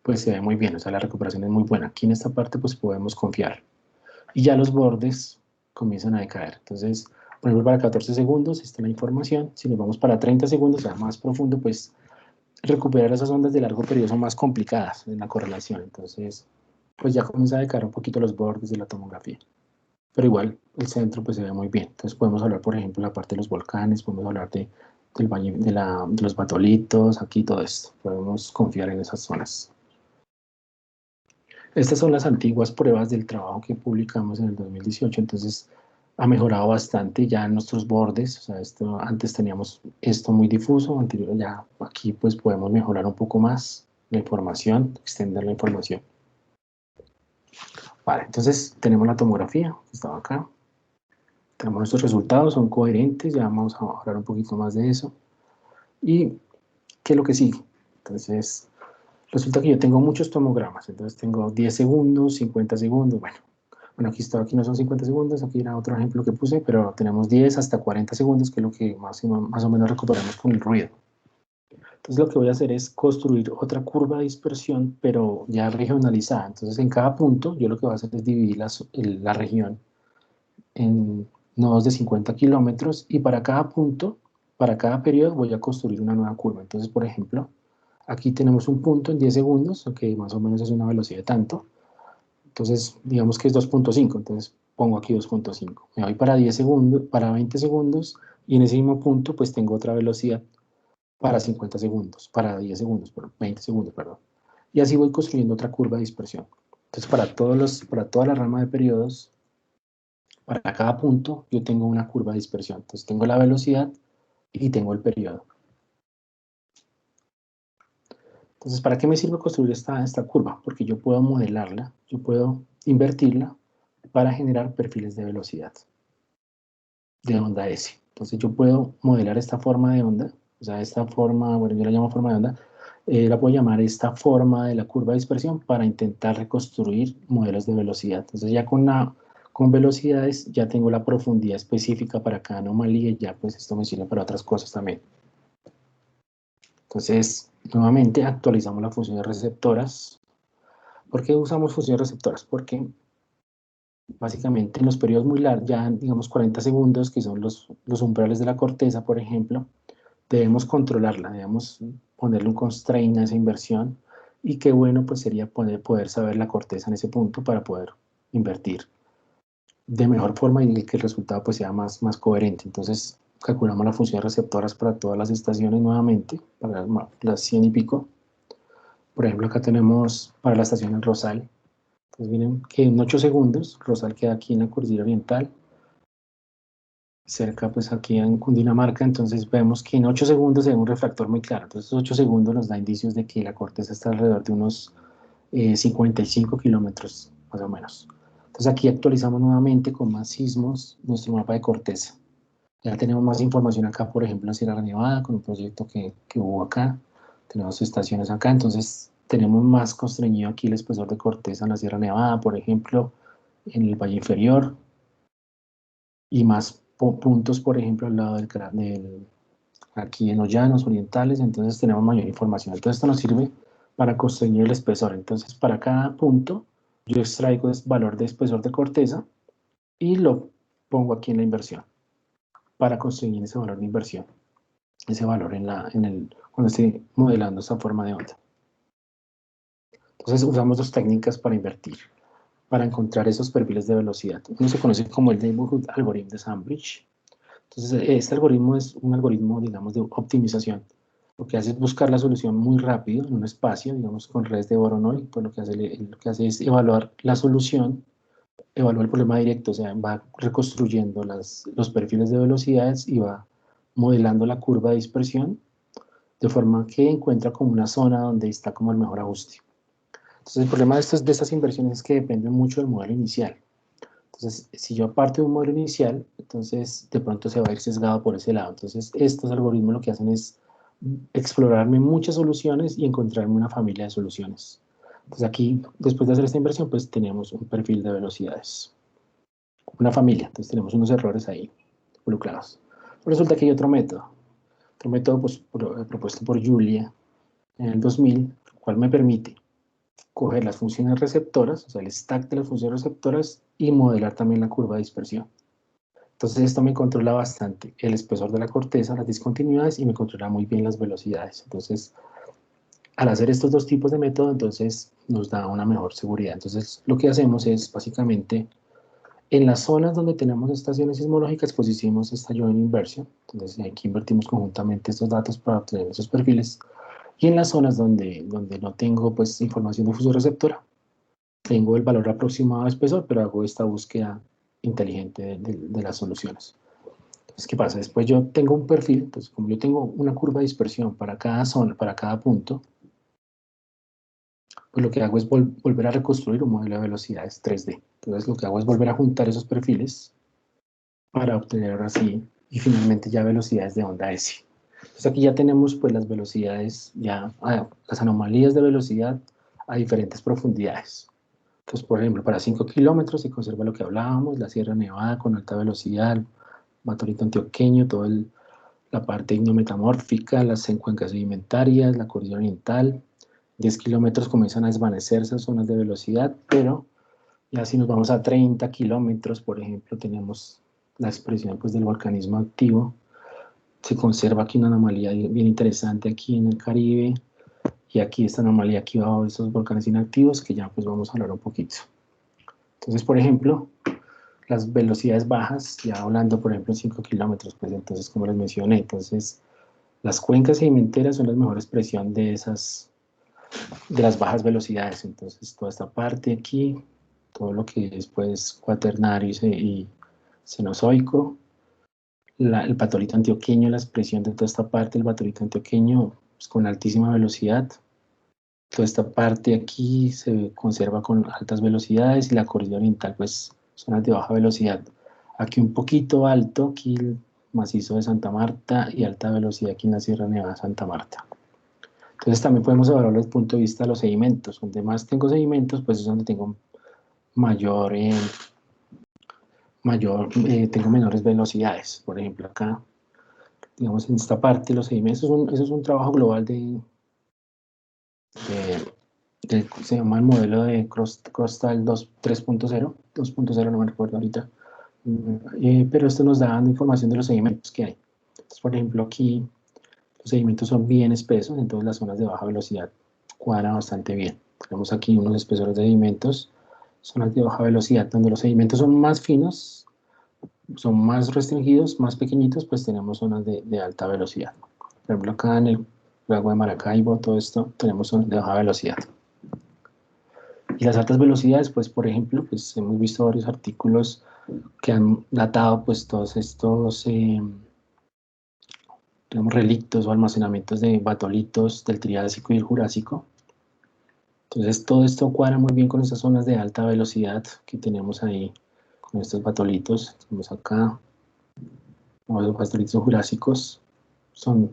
pues se ve muy bien, o sea, la recuperación es muy buena. Aquí en esta parte, pues podemos confiar. Y ya los bordes comienzan a decaer. Entonces, por ejemplo, para 14 segundos está la información. Si nos vamos para 30 segundos, ya más profundo, pues recuperar esas ondas de largo periodo son más complicadas en la correlación. Entonces, pues ya comienza a decaer un poquito los bordes de la tomografía. Pero igual el centro pues se ve muy bien. Entonces podemos hablar, por ejemplo, de la parte de los volcanes, podemos hablar del valle, de los batolitos, aquí todo esto. Podemos confiar en esas zonas. Estas son las antiguas pruebas del trabajo que publicamos en el 2018, entonces ha mejorado bastante ya en nuestros bordes. O sea, antes teníamos esto muy difuso, anterior ya aquí pues podemos mejorar un poco más la información, extender la información. Vale, entonces tenemos la tomografía, que estaba acá. Tenemos nuestros resultados, son coherentes, ya vamos a hablar un poquito más de eso. ¿Y qué es lo que sigue? Entonces, resulta que yo tengo muchos tomogramas, entonces tengo 10 segundos, 50 segundos, bueno, aquí no son 50 segundos, aquí era otro ejemplo que puse, pero tenemos 10 hasta 40 segundos, que es lo que más o menos recuperamos con el ruido. Entonces lo que voy a hacer es construir otra curva de dispersión, pero ya regionalizada. Entonces en cada punto yo lo que voy a hacer es dividir la región en nodos de 50 kilómetros y para cada punto, para cada periodo voy a construir una nueva curva. Entonces, por ejemplo, aquí tenemos un punto en 10 segundos, que más o menos es una velocidad de tanto. Entonces, digamos que es 2.5, entonces pongo aquí 2.5. Me voy para 10 segundos, para 20 segundos y en ese mismo punto pues tengo otra velocidad para 50 segundos, para 10 segundos, 20 segundos, perdón. Y así voy construyendo otra curva de dispersión. Entonces, para toda la rama de periodos, para cada punto yo tengo una curva de dispersión. Entonces tengo la velocidad y tengo el periodo. Entonces, ¿para qué me sirve construir esta curva? Porque yo puedo modelarla, yo puedo invertirla para generar perfiles de velocidad de onda S. Entonces yo puedo modelar esta forma de onda, o sea, esta forma, bueno, yo la llamo forma de onda, la puedo llamar esta forma de la curva de dispersión para intentar reconstruir modelos de velocidad. Entonces ya con velocidades ya tengo la profundidad específica para cada anomalía y ya pues esto me sirve para otras cosas también. Entonces, nuevamente actualizamos las funciones receptoras. ¿Por qué usamos funciones receptoras? Porque básicamente en los periodos muy largos, ya digamos 40 segundos, que son los umbrales de la corteza, por ejemplo, debemos controlarla, debemos ponerle un constraint a esa inversión y qué bueno pues sería poder saber la corteza en ese punto para poder invertir de mejor forma y que el resultado pues sea más coherente. Entonces calculamos las funciones receptoras para todas las estaciones nuevamente, para las 100 y pico, Por ejemplo, acá tenemos para la estación El Rosal. Entonces miren que en 8 segundos, Rosal queda aquí en la cordillera oriental, cerca pues aquí en Cundinamarca. Entonces vemos que en 8 segundos se ve un refractor muy claro. Entonces 8 segundos nos da indicios de que la corteza está alrededor de unos 55 kilómetros más o menos. Entonces aquí actualizamos nuevamente con más sismos nuestro mapa de corteza. Ya tenemos más información acá, por ejemplo, en Sierra Nevada, con un proyecto que hubo acá. Tenemos estaciones acá, entonces tenemos más constreñido aquí el espesor de corteza en la Sierra Nevada, por ejemplo, en el Valle Inferior, y más puntos, por ejemplo, al lado aquí en los llanos orientales. Entonces tenemos mayor información. Entonces esto nos sirve para constreñir el espesor. Entonces para cada punto yo extraigo el valor de espesor de corteza y lo pongo aquí en la inversión para constreñir ese valor de inversión, ese valor cuando esté modelando esta forma de onda. Entonces usamos dos técnicas para invertir, para encontrar esos perfiles de velocidad. Uno se conoce como el Neighborhood Algorithm de Sandbridge. Entonces este algoritmo es un algoritmo, digamos, de optimización. Lo que hace es buscar la solución muy rápido en un espacio, digamos, con redes de Voronoi. Pues lo que hace es evaluar la solución, evaluar el problema directo, o sea, va reconstruyendo los perfiles de velocidades y va modelando la curva de dispersión de forma que encuentra como una zona donde está como el mejor ajuste. Entonces el problema de estas inversiones es que dependen mucho del modelo inicial. Entonces, si yo parto de un modelo inicial, entonces de pronto se va a ir sesgado por ese lado. Entonces, estos algoritmos lo que hacen es explorarme muchas soluciones y encontrarme una familia de soluciones. Entonces aquí, después de hacer esta inversión, pues tenemos un perfil de velocidades. Una familia, entonces tenemos unos errores ahí involucrados. Resulta que hay otro método pues, propuesto por Julia en el 2000, el cual me permite coger las funciones receptoras, o sea, el stack de las funciones receptoras y modelar también la curva de dispersión. Entonces esto me controla bastante el espesor de la corteza, las discontinuidades, y me controla muy bien las velocidades. Entonces, al hacer estos dos tipos de método, entonces nos da una mejor seguridad. Entonces lo que hacemos es básicamente, en las zonas donde tenemos estaciones sismológicas, pues hicimos esta joint inversion. Entonces aquí invertimos conjuntamente estos datos para obtener esos perfiles. Y en las zonas donde no tengo pues información de fotorreceptora, tengo el valor aproximado de espesor, pero hago esta búsqueda inteligente de las soluciones. Entonces, ¿qué pasa? Después yo tengo un perfil, entonces como yo tengo una curva de dispersión para cada zona, para cada punto, pues lo que hago es volver a reconstruir un modelo de velocidades 3D. Entonces lo que hago es volver a juntar esos perfiles para obtener ahora sí, y finalmente ya velocidades de onda S. Entonces aquí ya tenemos pues las velocidades, las anomalías de velocidad a diferentes profundidades. Entonces, por ejemplo, para 5 kilómetros se conserva lo que hablábamos, la Sierra Nevada con alta velocidad, Matorito Antioqueño, toda la parte ignometamórfica, las cuencas sedimentarias, la cordillera oriental. 10 kilómetros comienzan a desvanecerse esas zonas de velocidad, pero ya si nos vamos a 30 kilómetros, por ejemplo, tenemos la expresión pues, del volcanismo activo. Se conserva aquí una anomalía bien interesante aquí en el Caribe, y aquí esta anomalía aquí abajo de estos volcanes inactivos, que ya pues vamos a hablar un poquito. Entonces, por ejemplo, las velocidades bajas, ya hablando por ejemplo en 5 kilómetros, pues entonces como les mencioné, entonces las cuencas sedimenteras son la mejor expresión de las bajas velocidades. Entonces toda esta parte aquí, todo lo que es pues cuaternario y cenozoico, el patolito antioqueño, la expresión de toda esta parte, el patolito antioqueño pues, con altísima velocidad. Toda esta parte aquí se conserva con altas velocidades, y la cordillera oriental pues zonas de baja velocidad. Aquí un poquito alto, aquí el macizo de Santa Marta, y alta velocidad aquí en la Sierra Nevada de Santa Marta. Entonces también podemos evaluar desde el punto de vista de los sedimentos. Donde más tengo sedimentos, pues es donde tengo tengo menores velocidades. Por ejemplo, acá, digamos en esta parte, los sedimentos, eso es un trabajo global se llama el modelo de Crostal 3.0, 2.0 no me recuerdo ahorita, pero esto nos da información de los sedimentos que hay. Entonces, por ejemplo, aquí los sedimentos son bien espesos, entonces las zonas de baja velocidad cuadran bastante bien. Tenemos aquí unos espesores de sedimentos, zonas de baja velocidad, donde los sedimentos son más finos, son más restringidos, más pequeñitos, pues tenemos zonas de alta velocidad. Por ejemplo, acá en Lago de Maracaibo, todo esto tenemos de baja velocidad. Y las altas velocidades, pues por ejemplo, pues hemos visto varios artículos que han datado pues todos estos digamos, relictos o almacenamientos de batolitos del Triásico y el Jurásico. Entonces todo esto cuadra muy bien con esas zonas de alta velocidad que tenemos ahí, con estos batolitos. Tenemos acá, los batolitos jurásicos son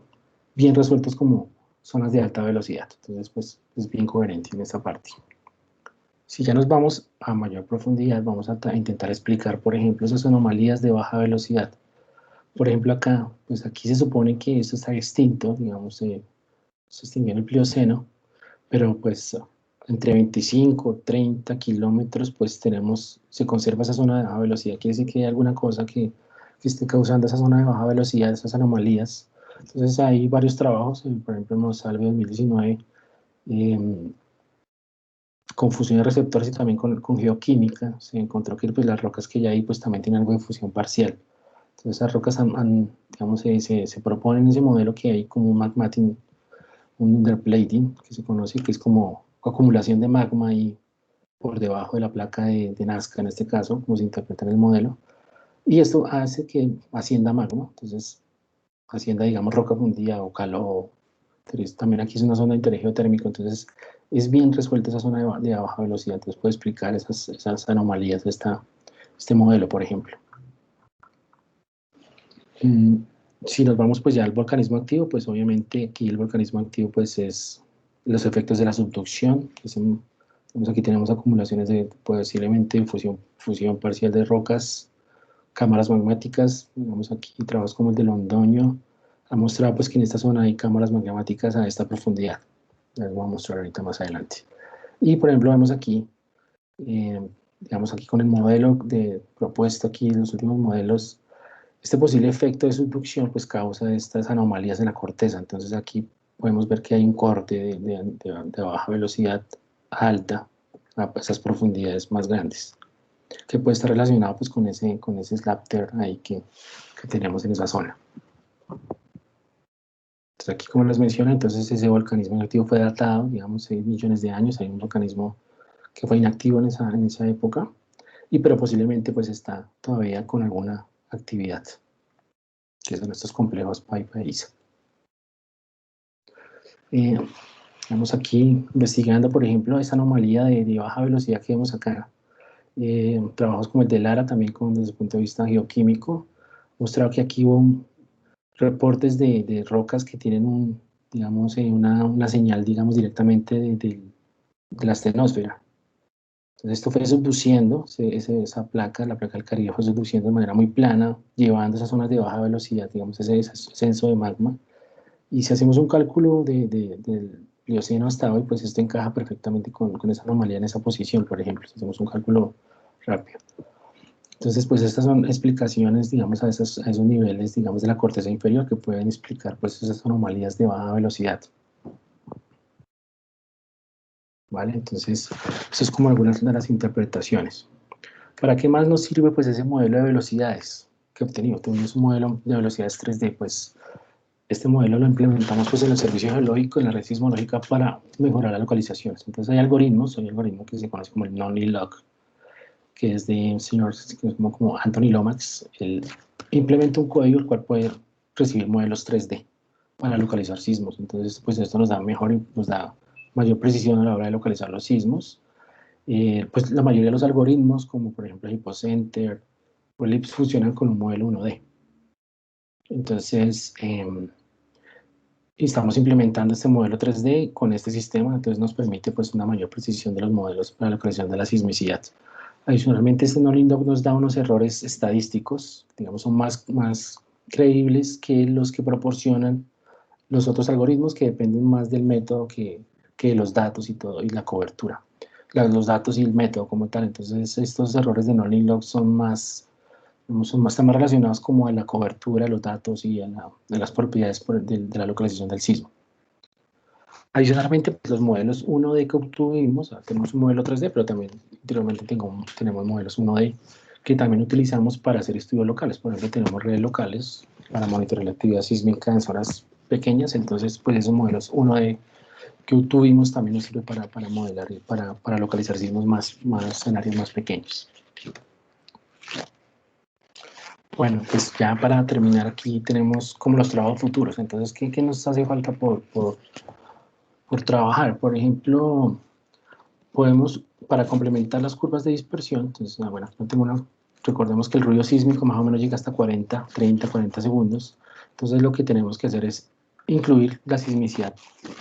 bien resueltos como zonas de alta velocidad. Entonces pues es bien coherente en esta parte. Si ya nos vamos a mayor profundidad, vamos a intentar explicar, por ejemplo, esas anomalías de baja velocidad. Por ejemplo, acá, pues aquí se supone que esto está extinto, digamos, se extinguió en el Plioceno, pero pues entre 25 30 kilómetros, pues se conserva esa zona de baja velocidad. Quiere decir que hay alguna cosa que esté causando esa zona de baja velocidad, esas anomalías. Entonces hay varios trabajos, por ejemplo, en Monsalve 2019, con fusión de receptores y también con geoquímica, se encontró que pues, las rocas que ya hay pues también tienen algo de fusión parcial. Entonces esas rocas digamos, se proponen en ese modelo que hay como un magmating, un underplating, que se conoce, que es como acumulación de magma y por debajo de la placa de Nazca, en este caso, como se interpreta en el modelo. Y esto hace que ascienda magma, entonces ascienda, digamos, roca fundida o calor. También aquí es una zona de interés geotérmico, entonces es bien resuelta esa zona de baja velocidad. Entonces puede explicar esas anomalías de este modelo, por ejemplo. Si nos vamos pues ya al volcanismo activo, pues obviamente aquí el volcanismo activo pues es los efectos de la subducción, aquí tenemos acumulaciones de posiblemente fusión parcial de rocas, cámaras magmáticas, vemos aquí trabajos como el de Londoño, ha mostrado pues que en esta zona hay cámaras magmáticas a esta profundidad, les voy a mostrar ahorita más adelante. Y por ejemplo vemos aquí, digamos aquí con el modelo propuesto aquí, en los últimos modelos, este posible efecto de subducción pues causa estas anomalías en la corteza. Entonces aquí podemos ver que hay un corte de baja velocidad a alta a esas profundidades más grandes, que puede estar relacionado pues con ese slab tear ahí que tenemos en esa zona. Entonces aquí como les mencioné, entonces ese volcanismo inactivo fue datado, digamos, 6 millones de años. Hay un volcanismo que fue inactivo en esa época, pero posiblemente pues está todavía con alguna actividad, que son estos complejos Paipa e Isa. Estamos aquí investigando, por ejemplo, esta anomalía de baja velocidad que vemos acá. Trabajos como el de Lara, también desde el punto de vista geoquímico, mostrado que aquí hubo reportes de rocas que tienen digamos, una señal, digamos, directamente de la astenosfera. Entonces esto fue subduciendo, esa placa, la placa del Caribe fue subduciendo de manera muy plana, llevando esas zonas de baja velocidad, digamos, ese ascenso de magma. Y si hacemos un cálculo del Plioceno hasta hoy, pues esto encaja perfectamente con esa anomalía en esa posición, por ejemplo, si hacemos un cálculo rápido. Entonces, pues estas son explicaciones, digamos, a esos niveles, digamos, de la corteza inferior que pueden explicar, pues, esas anomalías de baja velocidad. ¿Vale? Entonces, eso es como algunas de las interpretaciones. ¿Para qué más nos sirve, pues, ese modelo de velocidades que obtenimos? Tenemos un modelo de velocidades 3D, pues, este modelo lo implementamos pues en el servicio geológico, en la red sismológica para mejorar las localizaciones. Entonces hay algoritmos, hay un algoritmo que se conoce como el NONLILOG, que es de un señor como Anthony Lomax. Él implementa un código el cual puede recibir modelos 3D para localizar sismos. Entonces pues esto nos da mayor precisión a la hora de localizar los sismos. Pues la mayoría de los algoritmos, como por ejemplo HypoCenter o Ellipse, funcionan con un modelo 1D. Entonces, y estamos implementando este modelo 3D con este sistema, entonces nos permite pues una mayor precisión de los modelos para la localización de la sismicidad. Adicionalmente, este NONLINDOC nos da unos errores estadísticos, digamos, son más creíbles que los que proporcionan los otros algoritmos, que dependen más del método que de los datos y todo, y la cobertura. Los datos y el método como tal. Entonces, estos errores de NONLINDOC están más relacionados como a la cobertura de los datos y a las propiedades de la localización del sismo. Adicionalmente, pues, los modelos 1D que obtuvimos, tenemos un modelo 3D, pero también anteriormente tenemos modelos 1D que también utilizamos para hacer estudios locales. Por ejemplo, tenemos redes locales para monitorear la actividad sísmica en zonas pequeñas, entonces pues esos modelos, uno de que tuvimos también nos sirve para modelar, para localizar sismos más en áreas más pequeños. Bueno, pues ya para terminar aquí tenemos como los trabajos futuros, entonces, ¿qué nos hace falta por trabajar? Por ejemplo, podemos, para complementar las curvas de dispersión, entonces, bueno, recordemos que el ruido sísmico más o menos llega hasta 30-40 segundos, entonces lo que tenemos que hacer es incluir la sismicidad,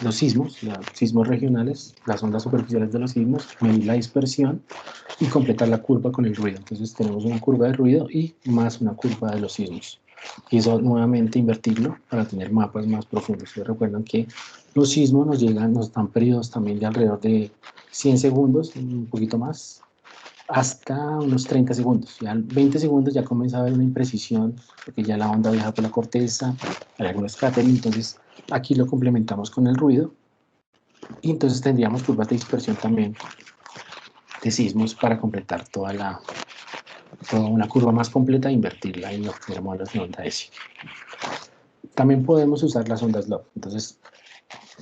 los sismos regionales, las ondas superficiales de los sismos, medir la dispersión y completar la curva con el ruido. Entonces tenemos una curva de ruido y más una curva de los sismos. Y eso nuevamente invertirlo para tener mapas más profundos. Ustedes recuerdan que los sismos nos dan periodos también de alrededor de 100 segundos, un poquito más, hasta unos 30 segundos. Ya 20 segundos ya comienza a haber una imprecisión, porque ya la onda viaja por la corteza, hay algunos cráteres, entonces aquí lo complementamos con el ruido, y entonces tendríamos curvas de dispersión también de sismos para completar toda una curva más completa e invertirla y obtener modelos de onda S. También podemos usar las ondas log. Entonces,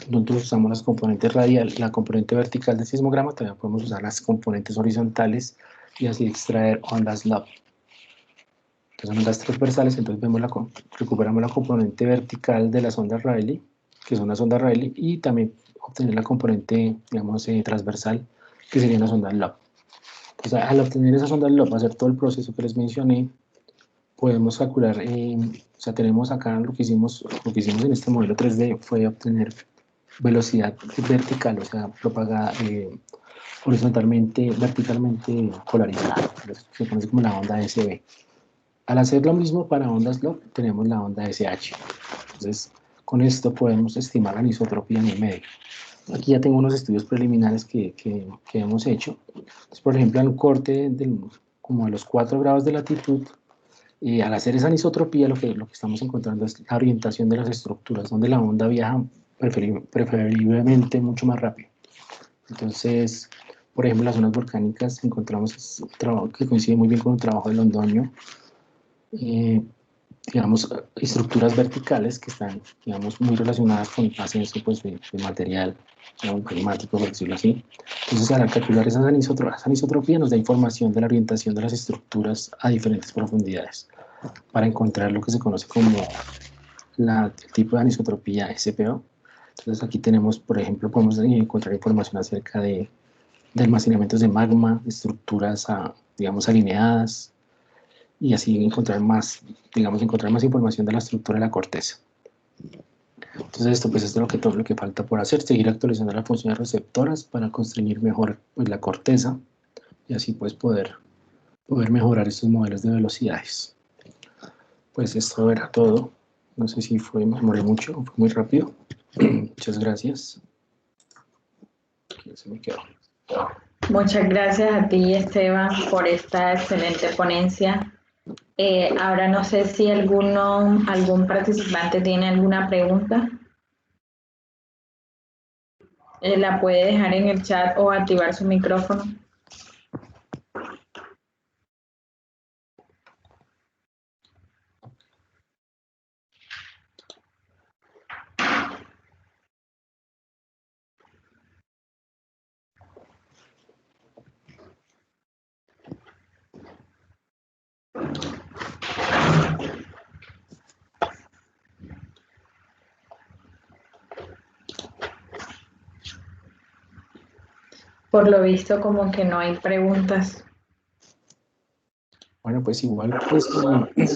nosotros usamos las componentes radial, la componente vertical del sismograma, también podemos usar las componentes horizontales y así extraer ondas log. Entonces, ondas transversales, entonces recuperamos la componente vertical de las ondas Rayleigh, que son las ondas Rayleigh, y también obtener la componente, digamos, transversal, que serían las ondas log. Entonces, al obtener esas ondas log, hacer todo el proceso que les mencioné, podemos calcular, o sea, tenemos acá lo que hicimos en este modelo 3D fue obtener velocidad vertical, o sea, propagada horizontalmente, verticalmente polarizada. Se conoce como la onda SB. Al hacer lo mismo para ondas log, tenemos la onda SH. Entonces, con esto podemos estimar la anisotropía en el medio. Aquí ya tengo unos estudios preliminares que hemos hecho. Entonces, por ejemplo, en un corte como a los 4 grados de latitud, al hacer esa anisotropía, lo que estamos encontrando es la orientación de las estructuras, donde la onda viaja preferiblemente mucho más rápido. Entonces, por ejemplo, en las zonas volcánicas encontramos un trabajo que coincide muy bien con un trabajo de Londoño, digamos, estructuras verticales que están, digamos, muy relacionadas con el ascenso pues, de material climático, por decirlo así. Entonces, al calcular esa anisotropía nos da información de la orientación de las estructuras a diferentes profundidades para encontrar lo que se conoce como el tipo de anisotropía SPO. Entonces, aquí tenemos, por ejemplo, podemos encontrar información acerca de almacenamientos de magma, estructuras, digamos, alineadas, y así encontrar más información de la estructura de la corteza. Entonces esto pues es todo lo que falta por hacer, seguir actualizando las funciones receptoras para constreñir mejor pues, la corteza y así pues poder mejorar estos modelos de velocidades. Pues esto era todo. No sé si me demoré mucho, fue muy rápido. Muchas gracias. Aquí se me quedó. Muchas gracias a ti, Esteban, por esta excelente ponencia. Ahora no sé si algún participante tiene alguna pregunta. La puede dejar en el chat o activar su micrófono. Por lo visto, como que no hay preguntas. Bueno, pues igual, pues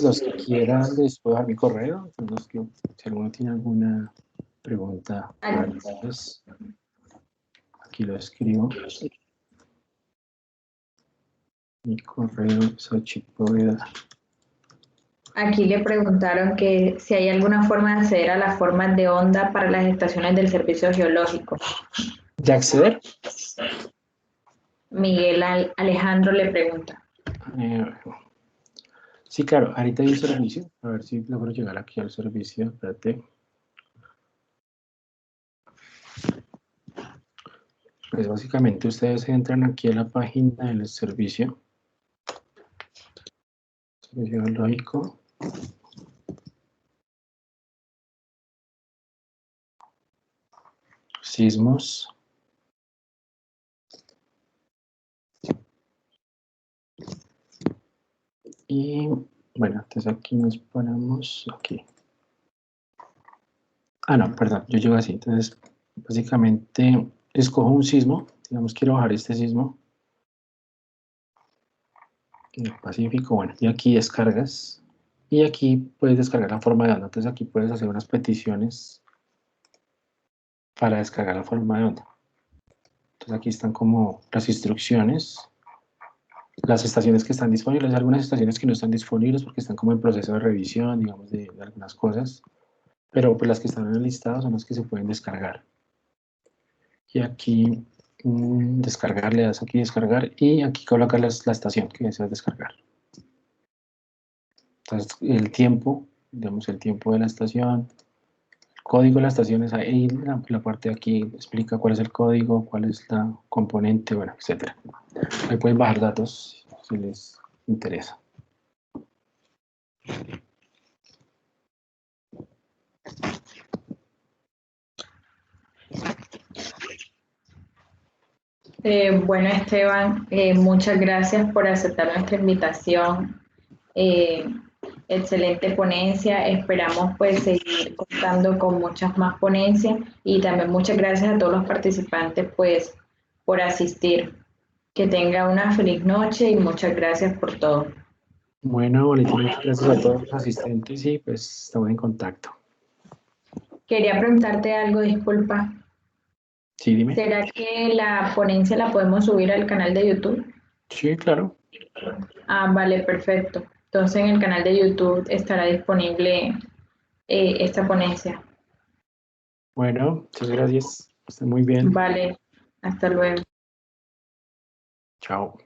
los que quieran les puedo dar mi correo. Si alguno tiene alguna pregunta, pues aquí lo escribo. Mi correo es Poveda. Aquí le preguntaron que si hay alguna forma de acceder a las formas de onda para las estaciones del servicio geológico. ¿De acceder? Miguel Alejandro le pregunta. Sí, claro, ahorita hay un servicio. A ver si logro llegar aquí al servicio. Espérate. Pues básicamente ustedes entran aquí a la página del servicio geológico. sismos. Y bueno, entonces aquí nos ponemos aquí. Ah, no, perdón, yo llego así. Entonces, básicamente, escojo un sismo. Digamos, quiero bajar este sismo. En el Pacífico, bueno, y aquí descargas. Y aquí puedes descargar la forma de onda. Entonces aquí puedes hacer unas peticiones para descargar la forma de onda. Entonces aquí están como las instrucciones, las estaciones que están disponibles, algunas estaciones que no están disponibles porque están como en proceso de revisión, digamos, de algunas cosas. Pero pues las que están en el listado son las que se pueden descargar. Y aquí descargar, le das aquí descargar y aquí colocas la estación que deseas descargar. Entonces el tiempo, digamos el tiempo de la estación, el código de la estación es ahí, la parte de aquí explica cuál es el código, cuál es la componente, bueno, etc. Ahí pueden bajar datos si les interesa. Bueno, Esteban, muchas gracias por aceptar nuestra invitación. Eh, Excelente ponencia. Esperamos pues seguir contando con muchas más ponencias y también muchas gracias a todos los participantes pues por asistir. Que tenga una feliz noche y muchas gracias por todo. Bueno, Valentina, muchas gracias a todos los asistentes y pues estamos en contacto. Quería preguntarte algo, disculpa. Sí, dime. ¿Será que la ponencia la podemos subir al canal de YouTube? Sí, claro. Ah, vale, perfecto. Entonces en el canal de YouTube estará disponible esta ponencia. Bueno, muchas gracias. Estén muy bien. Vale, hasta luego. Chao.